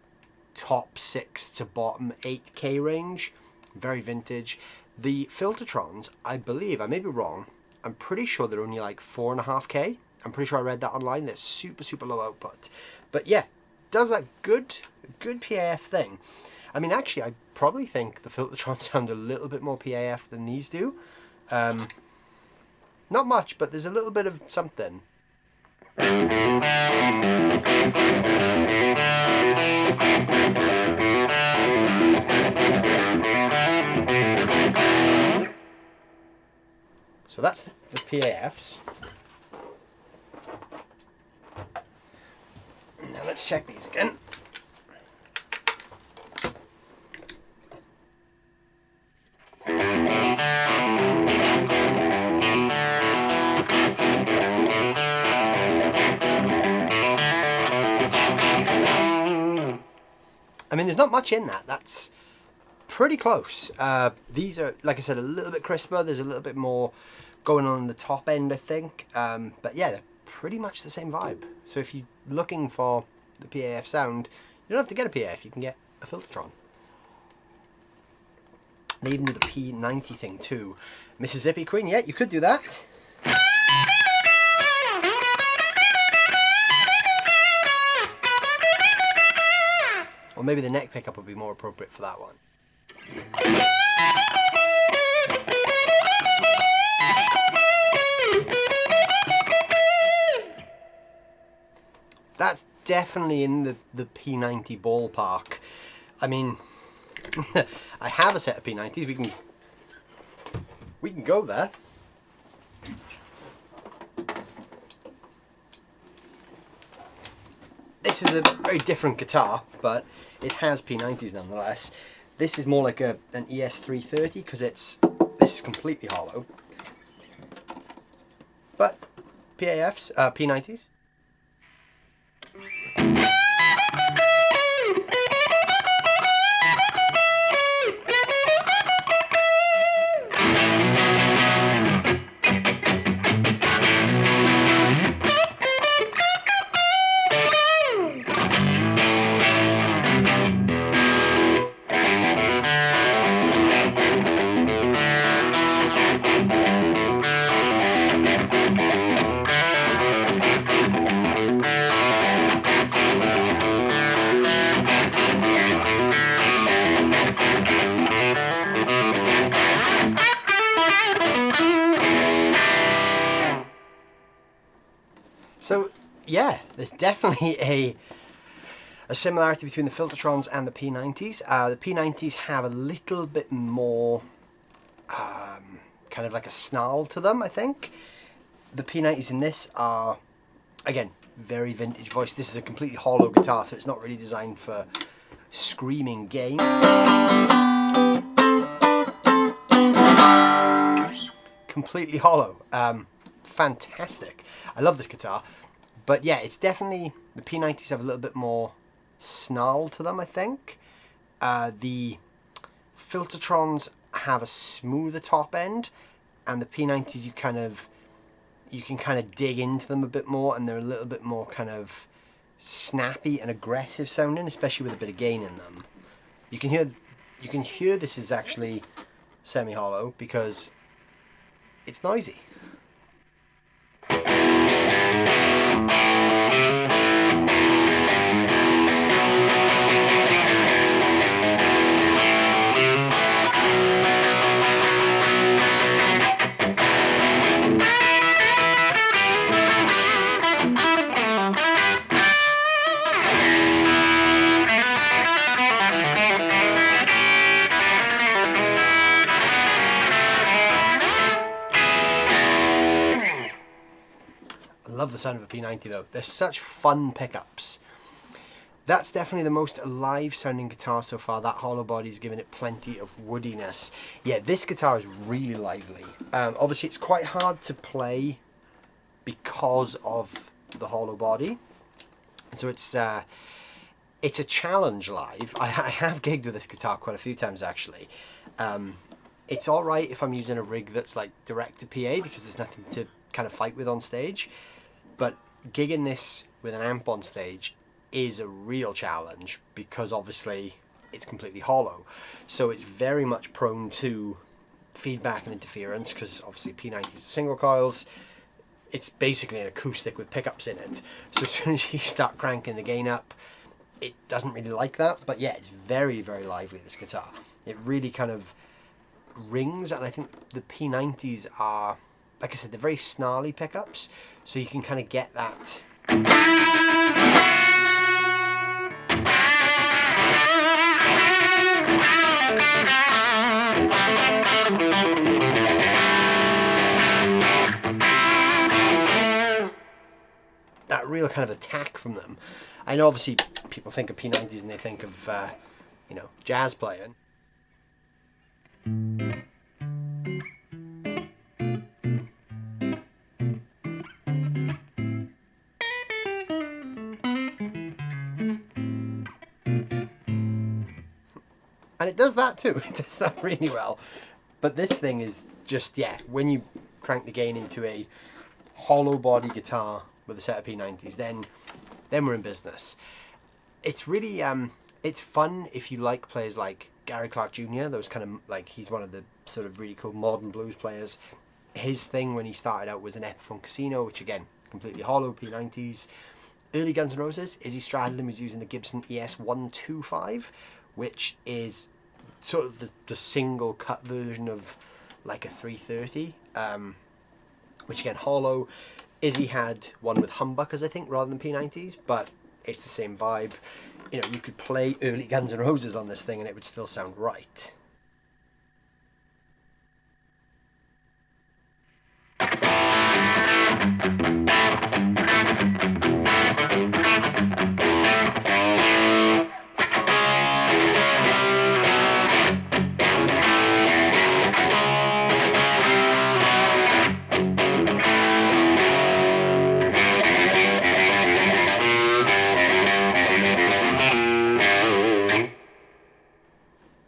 top 6 to bottom 8K range. Very vintage. The Filtertrons, I believe, I may be wrong, I'm pretty sure they're only like 4.5K. I'm pretty sure I read that online. They're super, super low output. But yeah, does that good PAF thing. I mean, actually, I probably think the Filtertrons sound a little bit more PAF than these do. Not much, but there's a little bit of something. So that's the PAFs. Now let's check these again. I mean, there's not much in that. That's pretty close. These are, like I said, a little bit crisper. There's a little bit more going on the top end, I think. But yeah, they're pretty much the same vibe. So if you're looking for the PAF sound, You don't have to get a PAF, you can get a Filtertron. They even do the P90 thing too. Mississippi Queen, yeah, you could do that. Or maybe the neck pickup would be more appropriate for that one. That's definitely in the P90 ballpark. I mean, I have a set of P90s. We can go there. This is a very different guitar, but it has P90s nonetheless. This is more like an ES330 because this is completely hollow. But PAFs, P90s. So yeah, there's definitely a similarity between the Filtertrons and the P90s. The P90s have a little bit more kind of like a snarl to them, I think. The P90s in this are, again, very vintage voice. This is a completely hollow guitar, so it's not really designed for screaming gain. Completely hollow. Fantastic. I love this guitar. But yeah, it's definitely, the P90s have a little bit more snarl to them, I think. The Filtertrons have a smoother top end, and the P90s you can kind of dig into them a bit more, and they're a little bit more kind of snappy and aggressive sounding, especially with a bit of gain in them. You can hear this is actually semi-hollow because it's noisy. I love the sound of a P90 though. They're such fun pickups. That's definitely the most alive sounding guitar so far. That hollow body's giving it plenty of woodiness. Yeah, this guitar is really lively. Obviously it's quite hard to play because of the hollow body. So it's a challenge live. I have gigged with this guitar quite a few times actually. It's alright if I'm using a rig that's like direct to PA because there's nothing to kind of fight with on stage. But gigging this with an amp on stage is a real challenge because obviously it's completely hollow. So it's very much prone to feedback and interference because obviously P90s are single coils. It's basically an acoustic with pickups in it. So as soon as you start cranking the gain up, it doesn't really like that. But yeah, it's very, very lively, this guitar. It really kind of rings, and I think the P90s are, like I said, they're very snarly pickups, so you can kind of get that. That real kind of attack from them. I know obviously people think of P90s and they think of, you know, jazz playing. And it does that too, it does that really well. But this thing is just, yeah, when you crank the gain into a hollow body guitar with a set of P90s, then we're in business. it's really it's fun if you like players like Gary Clark Jr. Those kind of like, he's one of the sort of really cool modern blues players. His thing when he started out was an Epiphone Casino, which again, completely hollow, P90s. Early Guns N' Roses, Izzy Stradlin was using the Gibson ES125, which is sort of the single cut version of like a 330, which again, hollow. Izzy had one with humbuckers, I think, rather than P90s, but it's the same vibe. You know, you could play early Guns N' Roses on this thing and it would still sound right.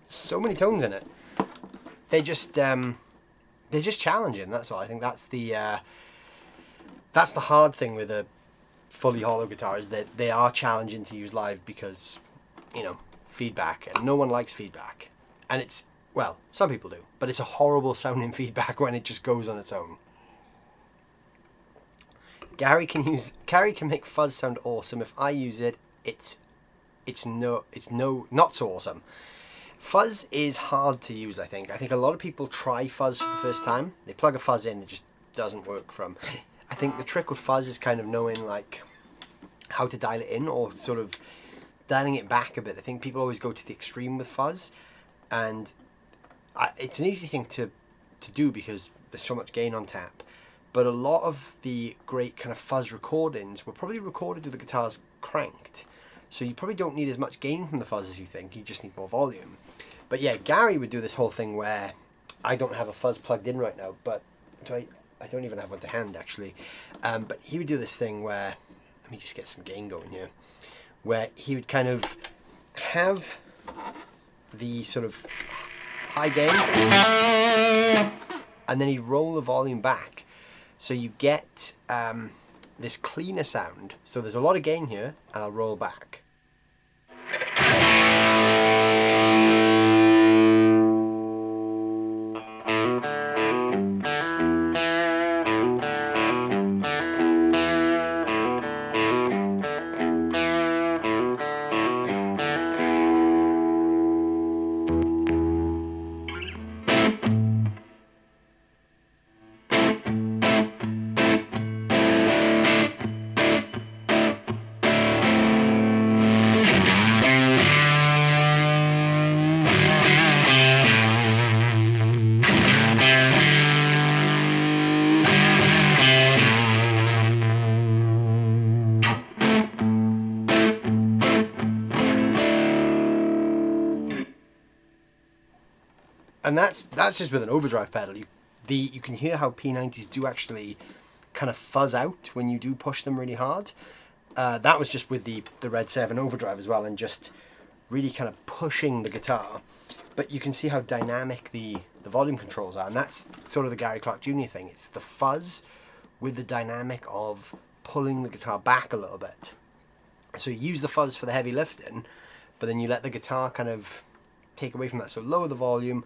So many tones in it. They're just challenging. That's all. I think that's the hard thing with a fully hollow guitar, is that they are challenging to use live because, you know, feedback, and no one likes feedback. And it's, well, some people do, but it's a horrible sounding feedback when it just goes on its own. Gary can make fuzz sound awesome. If I use it, it's not so awesome. Fuzz is hard to use, I think. I think a lot of people try fuzz for the first time. They plug a fuzz in, it just doesn't work for them. I think the trick with fuzz is kind of knowing like how to dial it in, or sort of dialing it back a bit. I think people always go to the extreme with fuzz, and it's an easy thing to do because there's so much gain on tap. But a lot of the great kind of fuzz recordings were probably recorded with the guitars cranked. So you probably don't need as much gain from the fuzz as you think, you just need more volume. But yeah, Gary would do this whole thing where, I don't have a fuzz plugged in right now, but I don't even have one to hand actually. But he would do this thing where, let me just get some gain going here, where he would kind of have the sort of high gain, and then he'd roll the volume back. So you get this cleaner sound. So there's a lot of gain here, and I'll roll back. And that's just with an overdrive pedal. You can hear how P90s do actually kind of fuzz out when you do push them really hard. That was just with the Red 7 overdrive as well, and just really kind of pushing the guitar. But you can see how dynamic the volume controls are, and that's sort of the Gary Clark Jr. thing. It's the fuzz with the dynamic of pulling the guitar back a little bit. So you use the fuzz for the heavy lifting, but then you let the guitar kind of take away from that. So lower the volume,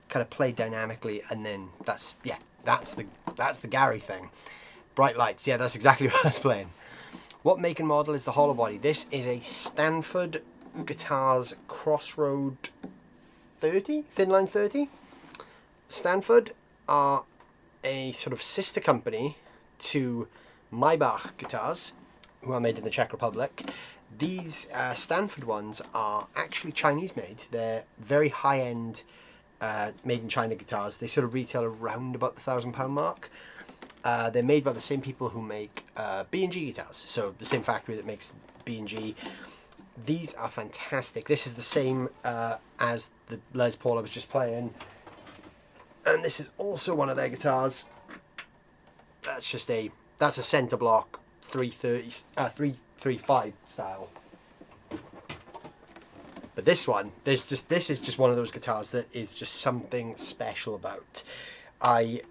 kind of play dynamically, and then that's the Gary thing. Bright lights, yeah, that's exactly what I was playing. What make and model is the hollow body? This is a Stanford Guitars Crossroad 30, Thinline 30. Stanford are a sort of sister company to Maybach guitars, who are made in the Czech Republic. These Stanford ones are actually Chinese made. They're very high-end made in China guitars. They sort of retail around about the £1,000 mark. They're made by the same people who make B&G guitars, so the same factory that makes B&G. These are fantastic. This is the same as the Les Paul I was just playing, and this is also one of their guitars. That's a center block 335 style. But this one, this is just one of those guitars that is just something special about. I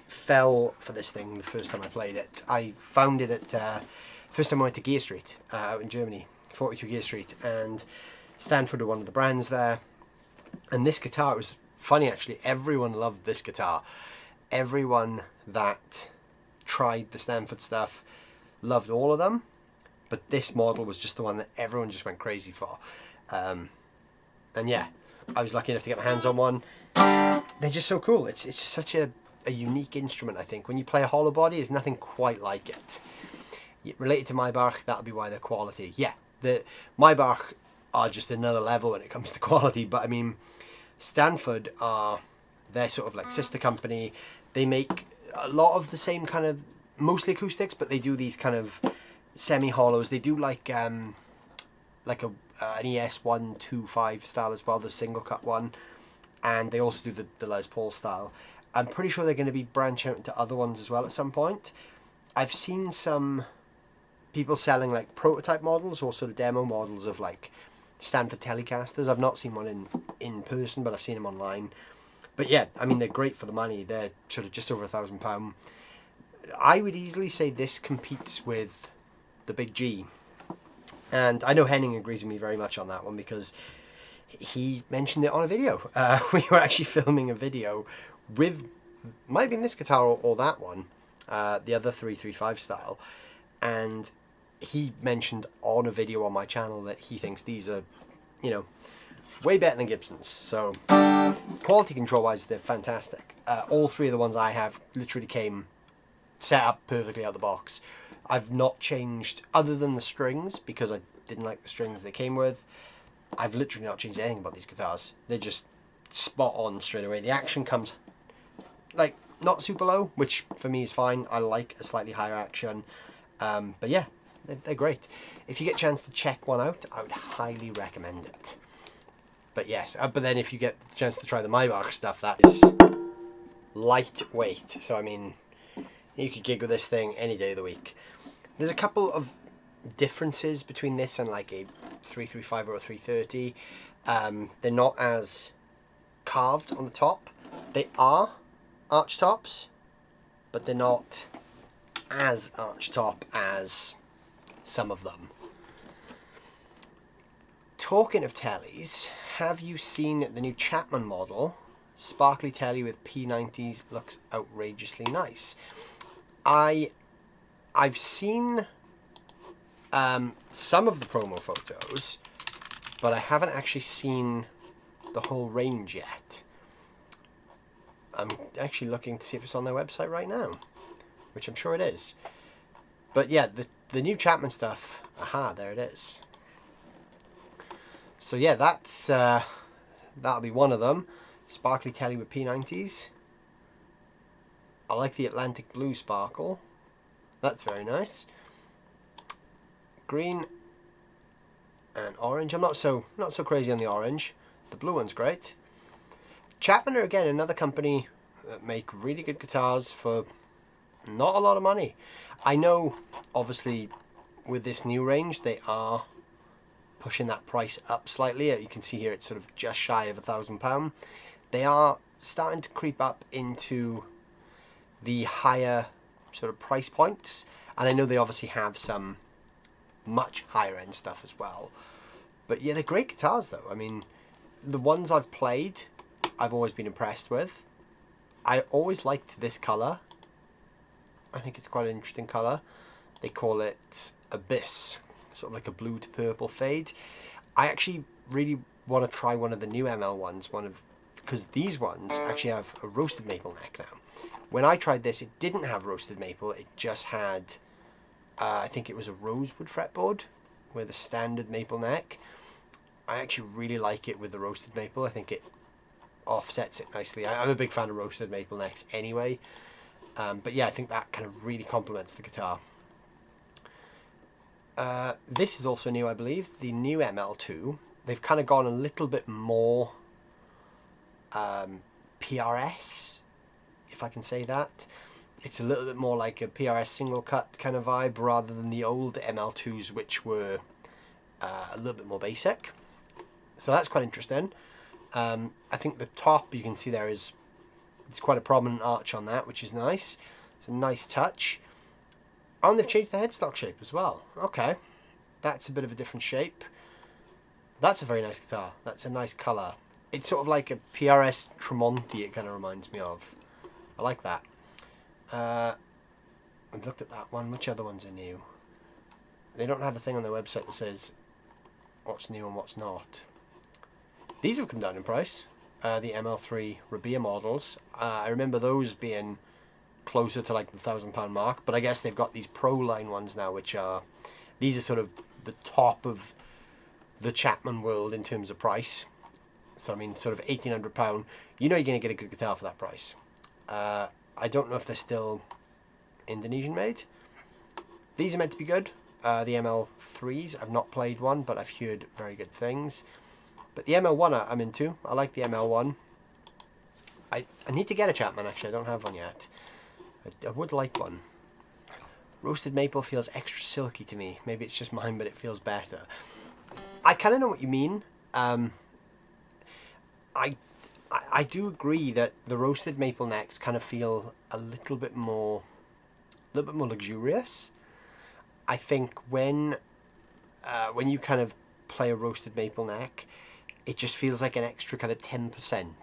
fell for this thing the first time I played it. I found it at first time I went to Gear Street out in Germany 42 Gear Street, and Stanford are one of the brands there. And this guitar, it was funny actually, everyone loved this guitar. Everyone that tried the Stanford stuff loved all of them, but this model was just the one that everyone just went crazy for. And yeah, I was lucky enough to get my hands on one. They're just so cool. It's just such a unique instrument, I think. When you play a hollow body, there's nothing quite like it. Related to Maybach, that'll be why they're quality. Yeah, the Maybach are just another level when it comes to quality, but I mean, Stanford are, they're sort of like sister company. They make a lot of the same kind of, mostly acoustics, but they do these kind of semi-hollows. They do like an ES 125 style as well, the single cut one, and they also do the Les Paul style. I'm pretty sure they're going to be branching out into other ones as well at some point. I've seen some people selling like prototype models or sort of demo models of like Stanford Telecasters. I've not seen one in person, but I've seen them online. But yeah, I mean, they're great for the money. They're sort of just over £1,000. I would easily say this competes with the Big G. And I know Henning agrees with me very much on that one because he mentioned it on a video. We were actually filming a video with, might have been this guitar or that one, the other 335 style. And he mentioned on a video on my channel that he thinks these are, you know, way better than Gibson's. So quality control wise, they're fantastic. All three of the ones I have literally came set up perfectly out the box. I've not changed, other than the strings, because I didn't like the strings they came with. I've literally not changed anything about these guitars. They're just spot on straight away. The action comes like not super low, which for me is fine. I like a slightly higher action. But yeah, they're great. If you get a chance to check one out, I would highly recommend it. But yes, but then if you get the chance to try the Maybach stuff, that is lightweight. So I mean, you could gig with this thing any day of the week. There's a couple of differences between this and like a 335 or a 330. They're not as carved on the top. They are arch tops, but they're not as arch top as some of them. Talking of tellies, have you seen the new Chapman model? Sparkly telly with P90s, looks outrageously nice. I've seen some of the promo photos, but I haven't actually seen the whole range yet. I'm actually looking to see if it's on their website right now, which I'm sure it is. But yeah, the new Chapman stuff, aha, there it is. So yeah, that's that'll be one of them. Sparkly telly with P90s. I like the Atlantic Blue sparkle. That's very nice. Green and orange. I'm not so crazy on the orange. The blue one's great. Chapman are again another company that make really good guitars for not a lot of money. I know, obviously, with this new range, they are pushing that price up slightly. You can see here it's sort of just shy of £1,000. They are starting to creep up into the higher sort of price points, and I know they obviously have some much higher end stuff as well. But yeah, they're great guitars though. I mean, the ones I've played, I've always been impressed with. I always liked this colour. I think it's quite an interesting colour. They call it Abyss, sort of like a blue to purple fade. I actually really want to try one of the new ML ones, because these ones actually have a roasted maple neck now. When I tried this, it didn't have roasted maple. It just had, I think it was a rosewood fretboard with a standard maple neck. I actually really like it with the roasted maple. I think it offsets it nicely. I'm a big fan of roasted maple necks anyway. But yeah, I think that kind of really complements the guitar. This is also new, I believe. The new ML2. They've kind of gone a little bit more PRS, if I can say that. It's a little bit more like a PRS single cut kind of vibe rather than the old ML2s, which were a little bit more basic. So that's quite interesting. I think the top, you can see there is, it's quite a prominent arch on that, which is nice. It's a nice touch. Oh, and they've changed the headstock shape as well. Okay. That's a bit of a different shape. That's a very nice guitar. That's a nice colour. It's sort of like a PRS Tremonti, it kind of reminds me of. I like that. I've looked at that one. Which other ones are new? They don't have a thing on their website that says what's new and what's not. These have come down in price. The ML3 Rabea models. I remember those being closer to like the £1,000 mark, but I guess they've got these Pro line ones now, which are, these are sort of the top of the Chapman world in terms of price. So I mean, sort of £1,800. You know you're going to get a good guitar for that price. I don't know if they're still Indonesian made. These are meant to be good. The ML3s, I've not played one, but I've heard very good things. But the ML1 I'm into. I like the ML1. I need to get a Chapman, actually. I don't have one yet. I would like one. Roasted maple feels extra silky to me. Maybe it's just mine, but it feels better. I kind of know what you mean. I do agree that the roasted maple necks kind of feel a little bit more luxurious. I think when you kind of play a roasted maple neck, it just feels like an extra kind of 10%.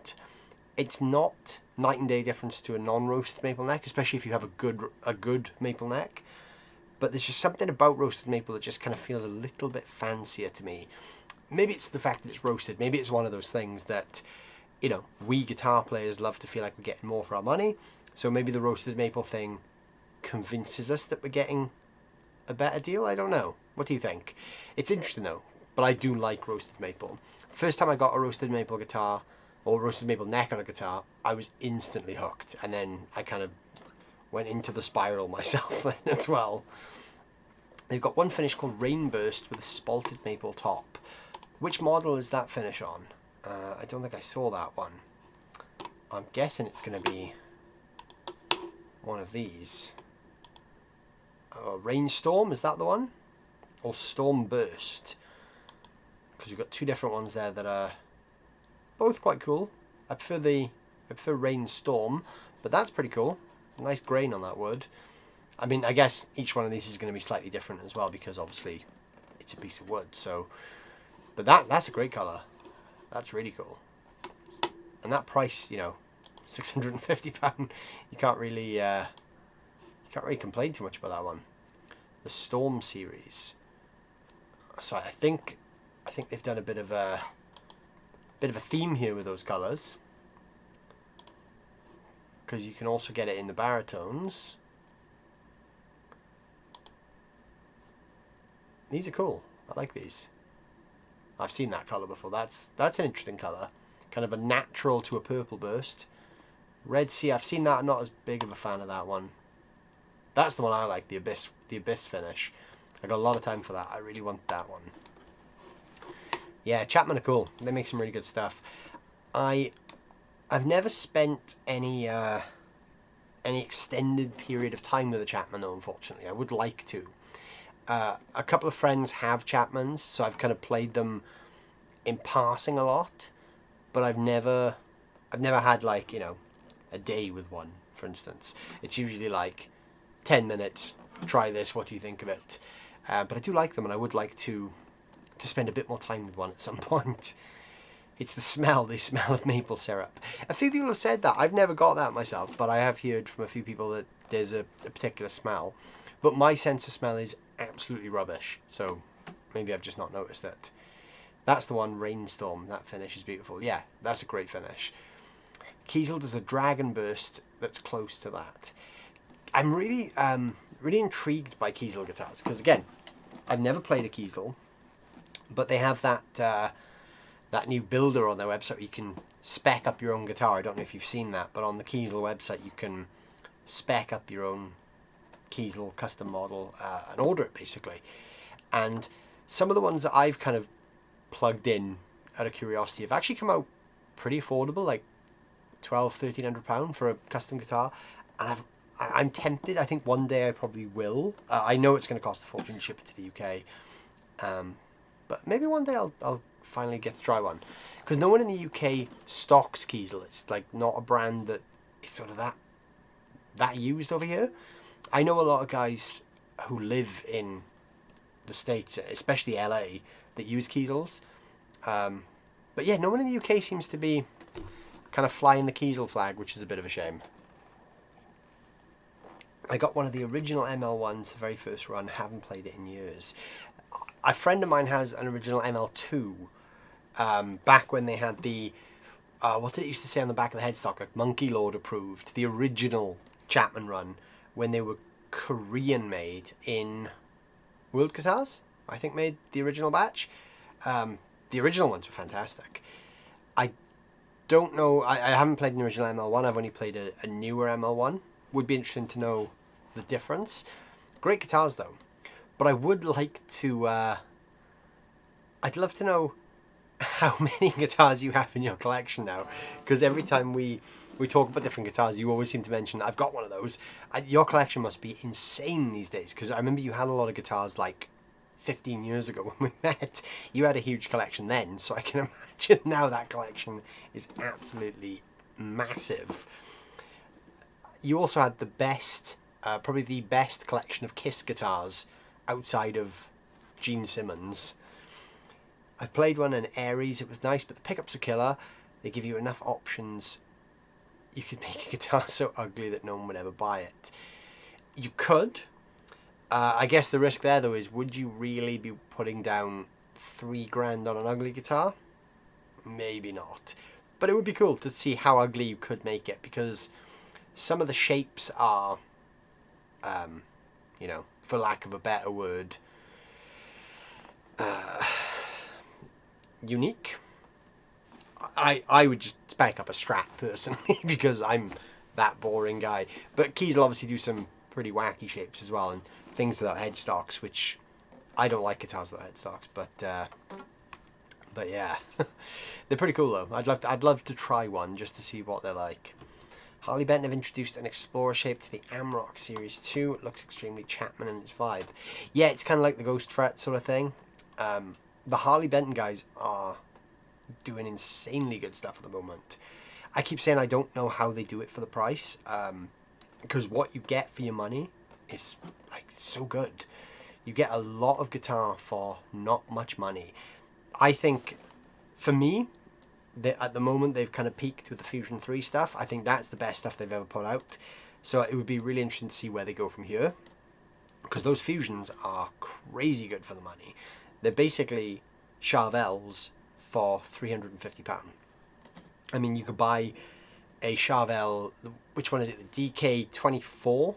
It's not night and day difference to a non-roasted maple neck, especially if you have a good maple neck. But there's just something about roasted maple that just kind of feels a little bit fancier to me. Maybe it's the fact that it's roasted. Maybe it's one of those things that, you know, we guitar players love to feel like we're getting more for our money. So maybe the roasted maple thing convinces us that we're getting a better deal. I don't know. What do you think? It's interesting though, but I do like roasted maple. First time I got a roasted maple guitar, or roasted maple neck on a guitar, I was instantly hooked, and then I kind of went into the spiral myself then as well. They've got one finish called Rainburst with a spalted maple top. Which model is that finish on? I don't think I saw that one. I'm guessing it's going to be one of these. Rainstorm, is that the one? Or Stormburst? Because we've got two different ones there that are both quite cool. I prefer Rainstorm, but that's pretty cool. Nice grain on that wood. I mean, I guess each one of these is going to be slightly different as well, because obviously it's a piece of wood. So, but that's a great colour. That's really cool. And that price, you know, £650. You can't really complain too much about that one. The Storm series. So I think they've done a bit of a theme here with those colours, because you can also get it in the baritones. These are cool. I like these. I've seen that colour before. That's an interesting colour. Kind of a natural to a purple burst. Red Sea, I've seen that. I'm not as big of a fan of that one. That's the one I like, the Abyss finish. I got a lot of time for that. I really want that one. Yeah, Chapman are cool. They make some really good stuff. I've never spent any extended period of time with a Chapman though, unfortunately. I would like to. A couple of friends have Chapmans, so I've kind of played them in passing a lot, but I've never had, like, you know, a day with one, for instance. It's usually like 10 minutes, try this, what do you think of it? But I do like them, and I would like to spend a bit more time with one at some point. It's the smell. They smell of maple syrup. A few people have said that. I've never got that myself, but I have heard from a few people that there's a particular smell. But my sense of smell is absolutely rubbish, so maybe I've just not noticed it. That's the one, Rainstorm. That finish is beautiful. Yeah, that's a great finish. Kiesel does a Dragon Burst that's close to that. I'm really intrigued by Kiesel guitars, because again, I've never played a Kiesel, but they have that new builder on their website where you can spec up your own guitar. I don't know if you've seen that, but on the Kiesel website you can spec up your own Kiesel custom model and order it basically. And some of the ones that I've kind of plugged in out of curiosity have actually come out pretty affordable, like £1,200–1,300 for a custom guitar. And I'm tempted. I think one day I probably will. I know it's going to cost a fortune to ship it to the UK, but maybe one day I'll finally get to try one, because no one in the UK stocks Kiesel. It's like not a brand that is sort of that used over here. I know a lot of guys who live in the States, especially LA, that use Kiesels. But yeah, no one in the UK seems to be kind of flying the Kiesel flag, which is a bit of a shame. I got one of the original ML1s, the very first run, haven't played it in years. A friend of mine has an original ML2, back when they had the, what did it used to say on the back of the headstock, like Monkey Lord approved, the original Chapman run, when they were Korean made in World Guitars, I think made the original batch. The original ones were fantastic. I don't know, I haven't played an original ML1, I've only played a newer ML1. Would be interesting to know the difference. Great guitars though, but I would like to, I'd love to know how many guitars you have in your collection now, because every time we talk about different guitars, you always seem to mention, I've got one of those. Your collection must be insane these days, because I remember you had a lot of guitars like 15 years ago when we met. You had a huge collection then, so I can imagine now that collection is absolutely massive. You also had the best, probably the best collection of Kiss guitars outside of Gene Simmons. I played one in Aries, it was nice, but the pickups are killer. They give you enough options. You could make a guitar so ugly that no one would ever buy it. You could. I guess the risk there though is, would you really be putting down $3 on an ugly guitar? Maybe not. But it would be cool to see how ugly you could make it, because some of the shapes are, you know, for lack of a better word, unique. I would just spec up a Strat personally, because I'm that boring guy. But Kiesel obviously do some pretty wacky shapes as well, and things without headstocks, which I don't like guitars without headstocks, but yeah, they're pretty cool though. I'd love to try one just to see what they're like. Harley Benton have introduced an Explorer shape to the Amrock Series 2. It looks extremely Chapman in its vibe. Yeah, it's kind of like the Ghost Fret sort of thing. The Harley Benton guys are doing insanely good stuff at the moment. I keep saying I don't know how they do it for the price, because what you get for your money is like so good. You get a lot of guitar for not much money. I think, for me, at the moment they've kind of peaked with the Fusion 3 stuff. I think that's the best stuff they've ever put out. So it would be really interesting to see where they go from here, because those Fusions are crazy good for the money. They're basically Charvels for £350. I mean, you could buy a Charvel, which one is it? The DK24.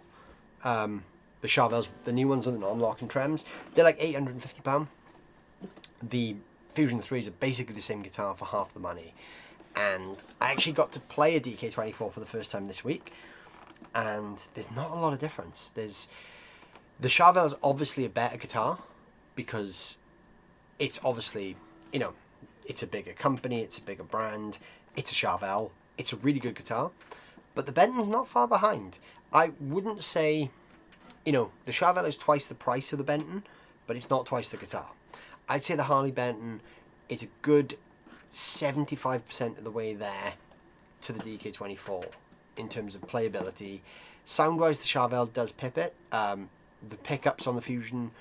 The Charvels, the new ones with the non-locking trems, they're like £850. The Fusion 3s are basically the same guitar for half the money. And I actually got to play a DK24 for the first time this week, and there's not a lot of difference. The Charvel's obviously a better guitar, because it's obviously, you know, it's a bigger company, it's a bigger brand, it's a Charvel, it's a really good guitar, but the Benton's not far behind. I wouldn't say, you know, the Charvel is twice the price of the Benton, but it's not twice the guitar. I'd say the Harley Benton is a good 75% of the way there to the DK24 in terms of playability. Sound-wise, the Charvel does pip it. The pickups on the Fusion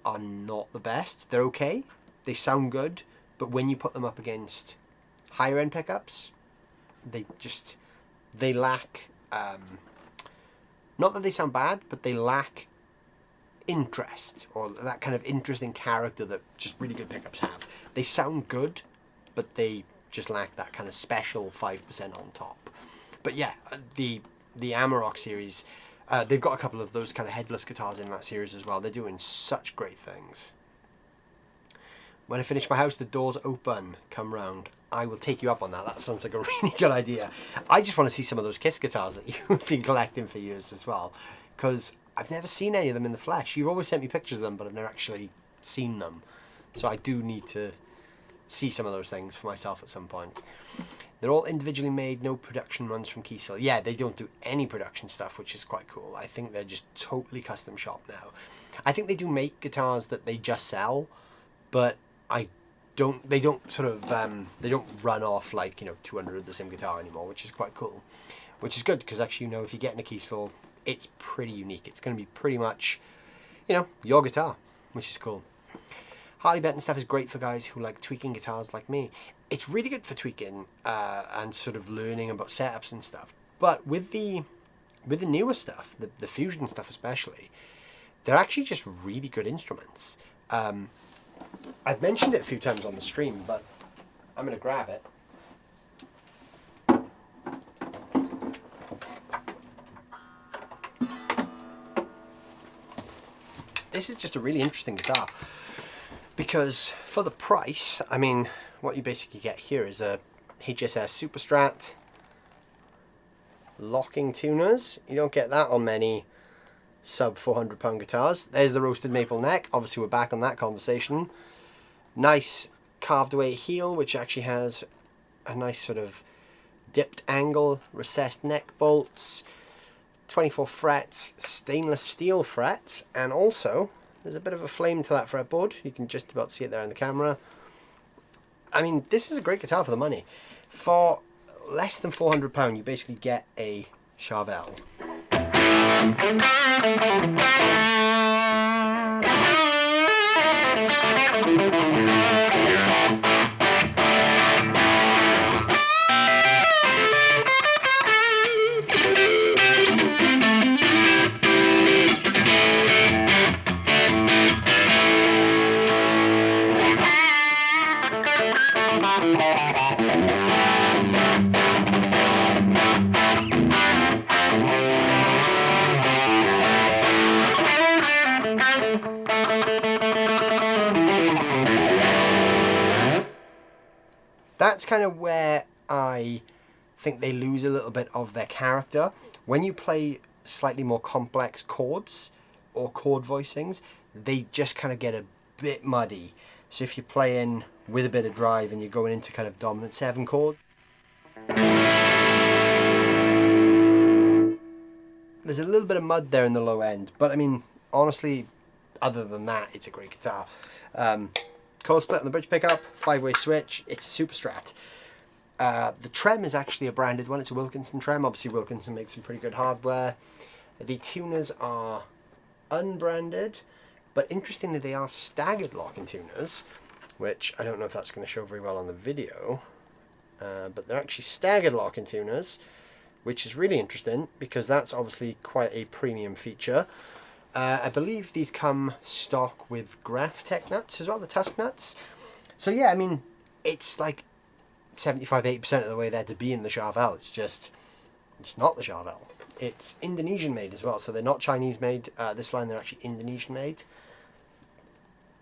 are not the best. They're okay, they sound good, but when you put them up against higher end pickups, they lack, not that they sound bad, but they lack interest, or that kind of interesting character that just really good pickups have. They sound good, but they just lack that kind of special 5% on top. But yeah, the Amarok series, they've got a couple of those kind of headless guitars in that series as well. They're doing such great things. When I finish my house, the doors open. Come round. I will take you up on that. That sounds like a really good idea. I just want to see some of those Kiss guitars that you've been collecting for years as well, because I've never seen any of them in the flesh. You've always sent me pictures of them, but I've never actually seen them. So I do need to see some of those things for myself at some point. They're all individually made, no production runs from Kiesel. Yeah, they don't do any production stuff, which is quite cool. I think they're just totally custom shop now. I think they do make guitars that they just sell, but they don't sort of, they don't run off like, you know, 200 of the same guitar anymore, which is quite cool. Which is good, because actually, you know, if you get in a Kiesel, it's pretty unique. It's going to be pretty much, you know, your guitar. which is cool. Harley Benton stuff is great for guys who like tweaking guitars like me. It's really good for tweaking and sort of learning about setups and stuff. But with the newer stuff, the fusion stuff especially, they're actually just really good instruments. I've mentioned it a few times on the stream, but I'm going to grab it. This is just a really interesting guitar because for the price, I mean, what you basically get here is a HSS Super Strat locking tuners. You don't get that on many sub £400 guitars. There's the roasted maple neck. Obviously we're back on that conversation. Nice carved away heel, which actually has a nice sort of dipped angle, recessed neck bolts, 24 frets, stainless steel frets, and also there's a bit of a flame to that fretboard. You can just about see it there in the camera. I mean, this is a great guitar for the money. For less than £400, you basically get a Charvel. That's kind of where I think they lose a little bit of their character. When you play slightly more complex chords or chord voicings, they just kind of get a bit muddy. So if you're playing with a bit of drive and you're going into kind of dominant 7 chords, there's a little bit of mud there in the low end. But I mean, honestly, other than that, it's a great guitar. Coil split on the bridge pickup, 5-way switch, it's a Super Strat. The trem is actually a branded one, it's a Wilkinson trem. Obviously Wilkinson makes some pretty good hardware. The tuners are unbranded, but interestingly they are staggered locking tuners, which I don't know if that's going to show very well on the video, but they're actually staggered locking tuners, which is really interesting because that's obviously quite a premium feature. I believe these come stock with Graph Tech nuts as well, the Tusk nuts. So yeah, I mean, it's like 75-80% of the way there to be in the Charvel. It's not the Charvel. It's Indonesian made as well, so they're not Chinese made. This line, they're actually Indonesian made.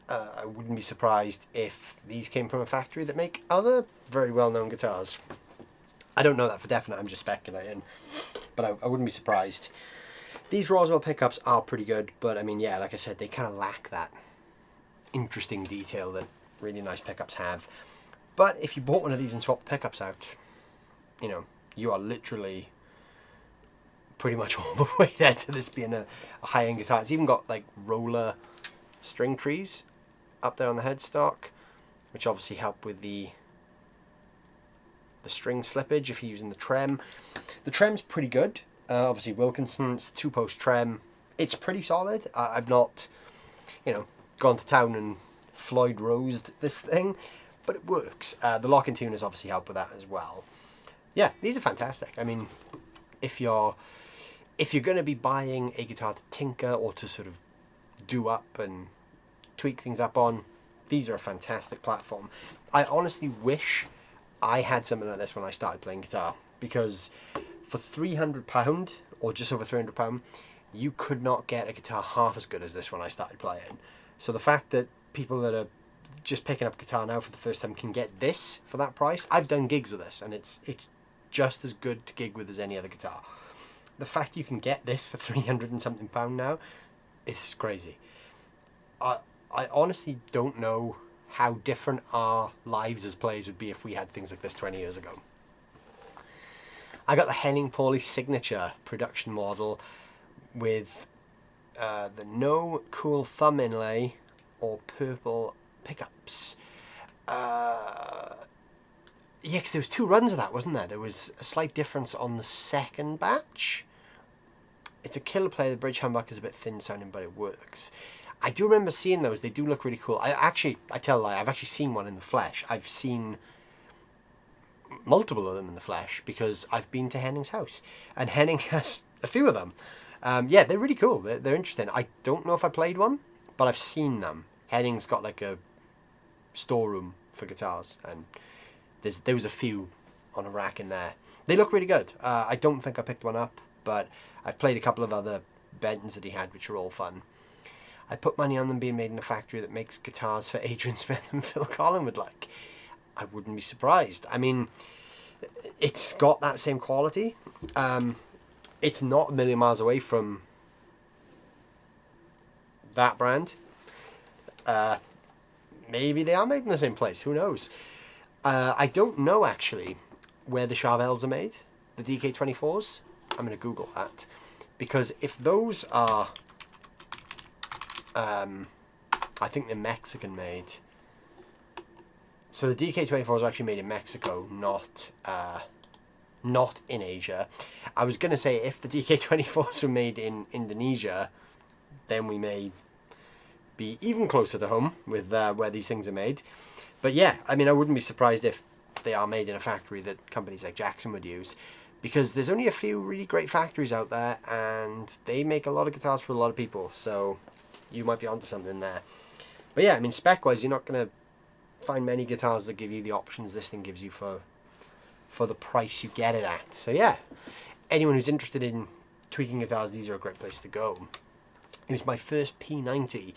I wouldn't be surprised if these came from a factory that make other very well-known guitars. I don't know that for definite, I'm just speculating, but I wouldn't be surprised. These Roswell pickups are pretty good, but I mean, yeah, like I said, they kind of lack that interesting detail that really nice pickups have. But if you bought one of these and swapped the pickups out, you know, you are literally pretty much all the way there to this being a high-end guitar. It's even got like roller string trees up there on the headstock, which obviously help with the string slippage if you're using the trem. The trem's pretty good. Obviously Wilkinson's 2-post trem. It's pretty solid. I've not, you know, gone to town and Floyd Rosed this thing, but it works. The locking tuners obviously help with that as well. Yeah, these are fantastic. I mean, if you're going to be buying a guitar to tinker or to sort of do up and tweak things up on, these are a fantastic platform. I honestly wish I had something like this when I started playing guitar, because for £300 or just over £300, you could not get a guitar half as good as this when I started playing. So the fact that people that are just picking up guitar now for the first time can get this for that price, I've done gigs with this and it's just as good to gig with as any other guitar. The fact you can get this for £300 and something now is crazy. I honestly don't know how different our lives as players would be if we had things like this 20 years ago. I got the Henning Pauly Signature production model with the no cool thumb inlay or purple pickups. Yeah, because there was 2 runs of that, wasn't there? There was a slight difference on the second batch. It's a killer play. The bridge humbucker is a bit thin sounding, but it works. I do remember seeing those. They do look really cool. I tell a lie, I've actually seen one in the flesh. I've seen multiple of them in the flesh because I've been to Henning's house, and Henning has a few of them. Yeah, they're really cool. They're interesting. I don't know if I played one, but I've seen them. Henning's got like a storeroom for guitars, and there was a few on a rack in there. They look really good. I don't think I picked one up, but I've played a couple of other Bentons that he had, which are all fun. I put money on them being made in a factory that makes guitars for Adrian Smith and Phil Collingwood. Like, I wouldn't be surprised. I mean, it's got that same quality. It's not a million miles away from that brand. Maybe they are made in the same place. Who knows? I don't know, actually, where the Charvels are made. The DK24s. I'm going to Google that. Because if those are... I think they're Mexican made. So the DK24s are actually made in Mexico, not in Asia. I was going to say if the DK24s were made in Indonesia, then we may be even closer to home with where these things are made. But yeah, I mean, I wouldn't be surprised if they are made in a factory that companies like Jackson would use, because there's only a few really great factories out there, and they make a lot of guitars for a lot of people, so you might be onto something there. But yeah, I mean, spec-wise, you're not going to find many guitars that give you the options this thing gives you for the price you get it at. So yeah, anyone who's interested in tweaking guitars, these are a great place to go. It was my first P90.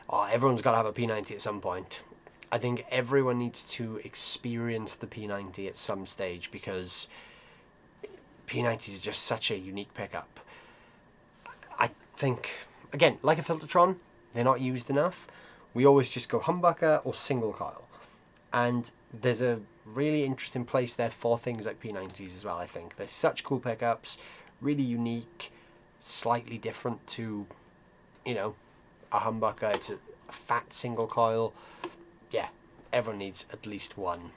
Oh, everyone's got to have a P90 at some point. I think everyone needs to experience the P90 at some stage, because P90s is just such a unique pickup. I think, again, like a Filtertron, they're not used enough. We always just go humbucker or single coil. And there's a really interesting place there for things like P90s as well, I think. They're such cool pickups, really unique, slightly different to, you know, a humbucker. It's a fat single coil. Yeah, everyone needs at least one.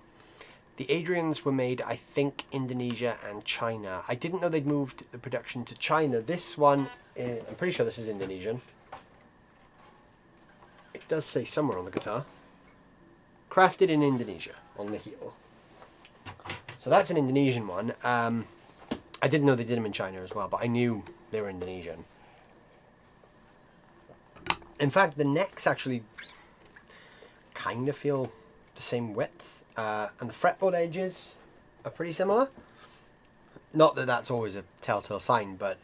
The Adrians were made, I think, Indonesia and China. I didn't know they'd moved the production to China. This one, I'm pretty sure this is Indonesian. It does say somewhere on the guitar. Crafted in Indonesia on the heel. So that's an Indonesian one. I didn't know they did them in China as well, but I knew they were Indonesian. In fact, the necks actually kind of feel the same width, and the fretboard edges are pretty similar. Not that that's always a telltale sign, but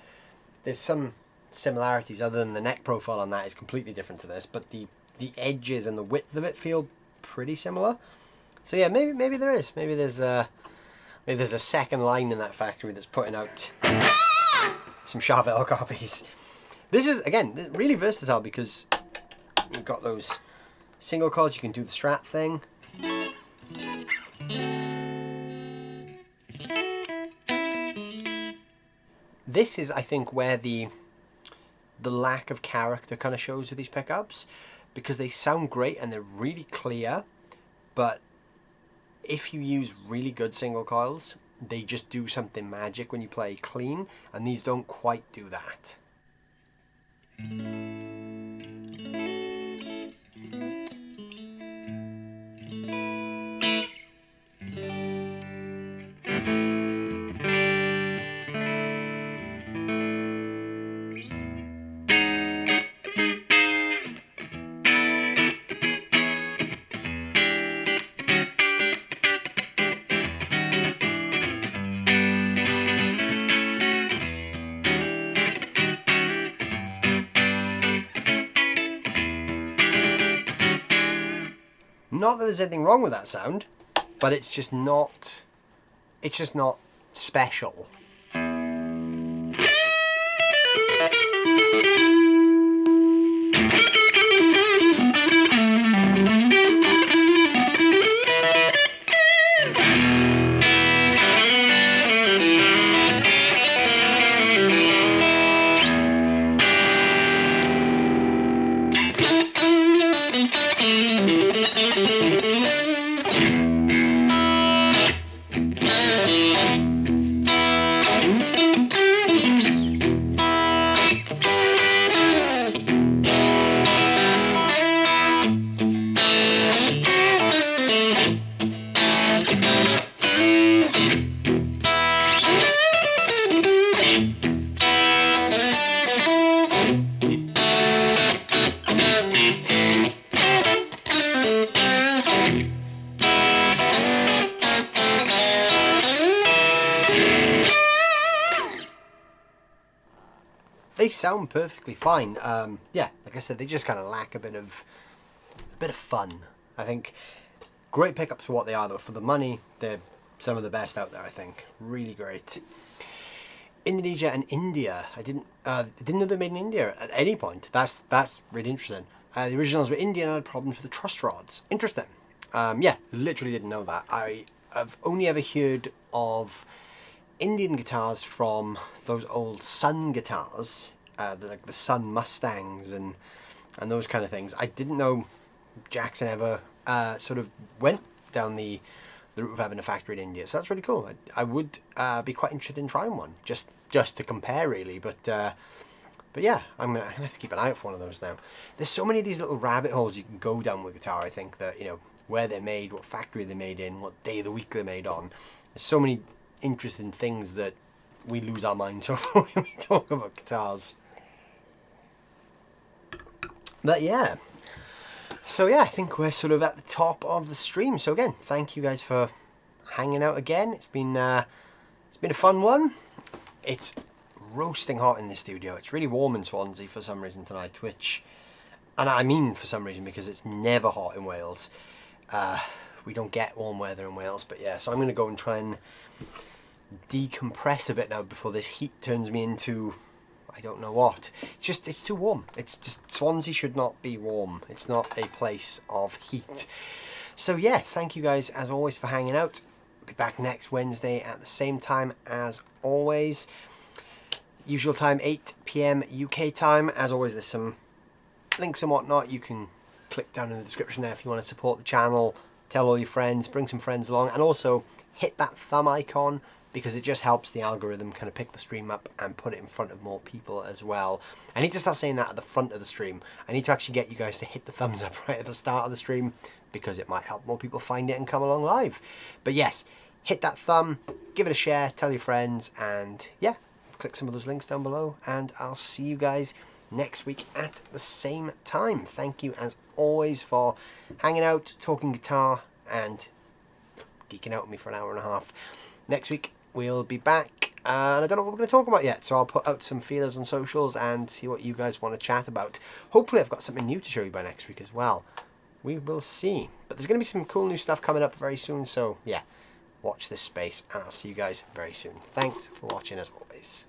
there's some similarities, other than the neck profile on that is completely different to this, but the edges and the width of it feel pretty similar. So yeah, maybe there is. Maybe there's a second line in that factory that's putting out some Charvel copies. This is, again, really versatile, because you've got those single coils, you can do the Strat thing. This is, I think, where the lack of character kind of shows with these pickups, because they sound great and they're really clear, but if you use really good single coils, they just do something magic when you play clean, and these don't quite do that. Not that there's anything wrong with that sound, but it's just not special. they sound perfectly fine. Yeah, like I said, they just kind of lack a bit of fun. I think great pickups for what they are, though. For the money, they're some of the best out there, I think. Really great. Indonesia and India. I didn't know they made in India at any point. That's really interesting. The originals were Indian and had problems with the truss rods. Interesting. Yeah, literally didn't know that. I've only ever heard of Indian guitars from those old Sun guitars, like the Sun Mustangs and those kind of things. I didn't know Jackson ever sort of went down the route of having a factory in India. So that's really cool. I would be quite interested in trying one, just to compare, really. But yeah, I'm gonna have to keep an eye out for one of those now. There's so many of these little rabbit holes you can go down with guitar. I think that, you know, where they're made, what factory they're made in, what day of the week they're made on. There's so many interesting things that we lose our minds over when we talk about guitars. But yeah, so yeah, I think we're sort of at the top of the stream. So again, thank you guys for hanging out again. It's been a fun one. It's roasting hot in the studio. It's really warm in Swansea for some reason tonight, and I mean for some reason, because it's never hot in Wales. We don't get warm weather in Wales, but yeah, so I'm going to go and try and decompress a bit now before this heat turns me into I don't know what. It's too warm. It's just, Swansea should not be warm. It's not a place of heat. So yeah, thank you guys as always for hanging out. I'll be back next Wednesday at the same time as always. Usual time, 8 PM UK time. As always, there's some links and whatnot. You can click down in the description there if you want to support the channel. Tell all your friends, bring some friends along, and also hit that thumb icon, because it just helps the algorithm kind of pick the stream up and put it in front of more people as well. I need to start saying that at the front of the stream. I need to actually get you guys to hit the thumbs up right at the start of the stream, because it might help more people find it and come along live. But yes, hit that thumb, give it a share, tell your friends, and yeah, click some of those links down below, and I'll see you guys next week at the same time. Thank you as always for hanging out, talking guitar, and geeking out with me for an hour and a half. Next week we'll be back, and I don't know what we're going to talk about yet, so I'll put out some feelers on socials and see what you guys want to chat about. Hopefully I've got something new to show you by next week as well. We will see. But there's going to be some cool new stuff coming up very soon, so yeah, watch this space, and I'll see you guys very soon. Thanks for watching as always.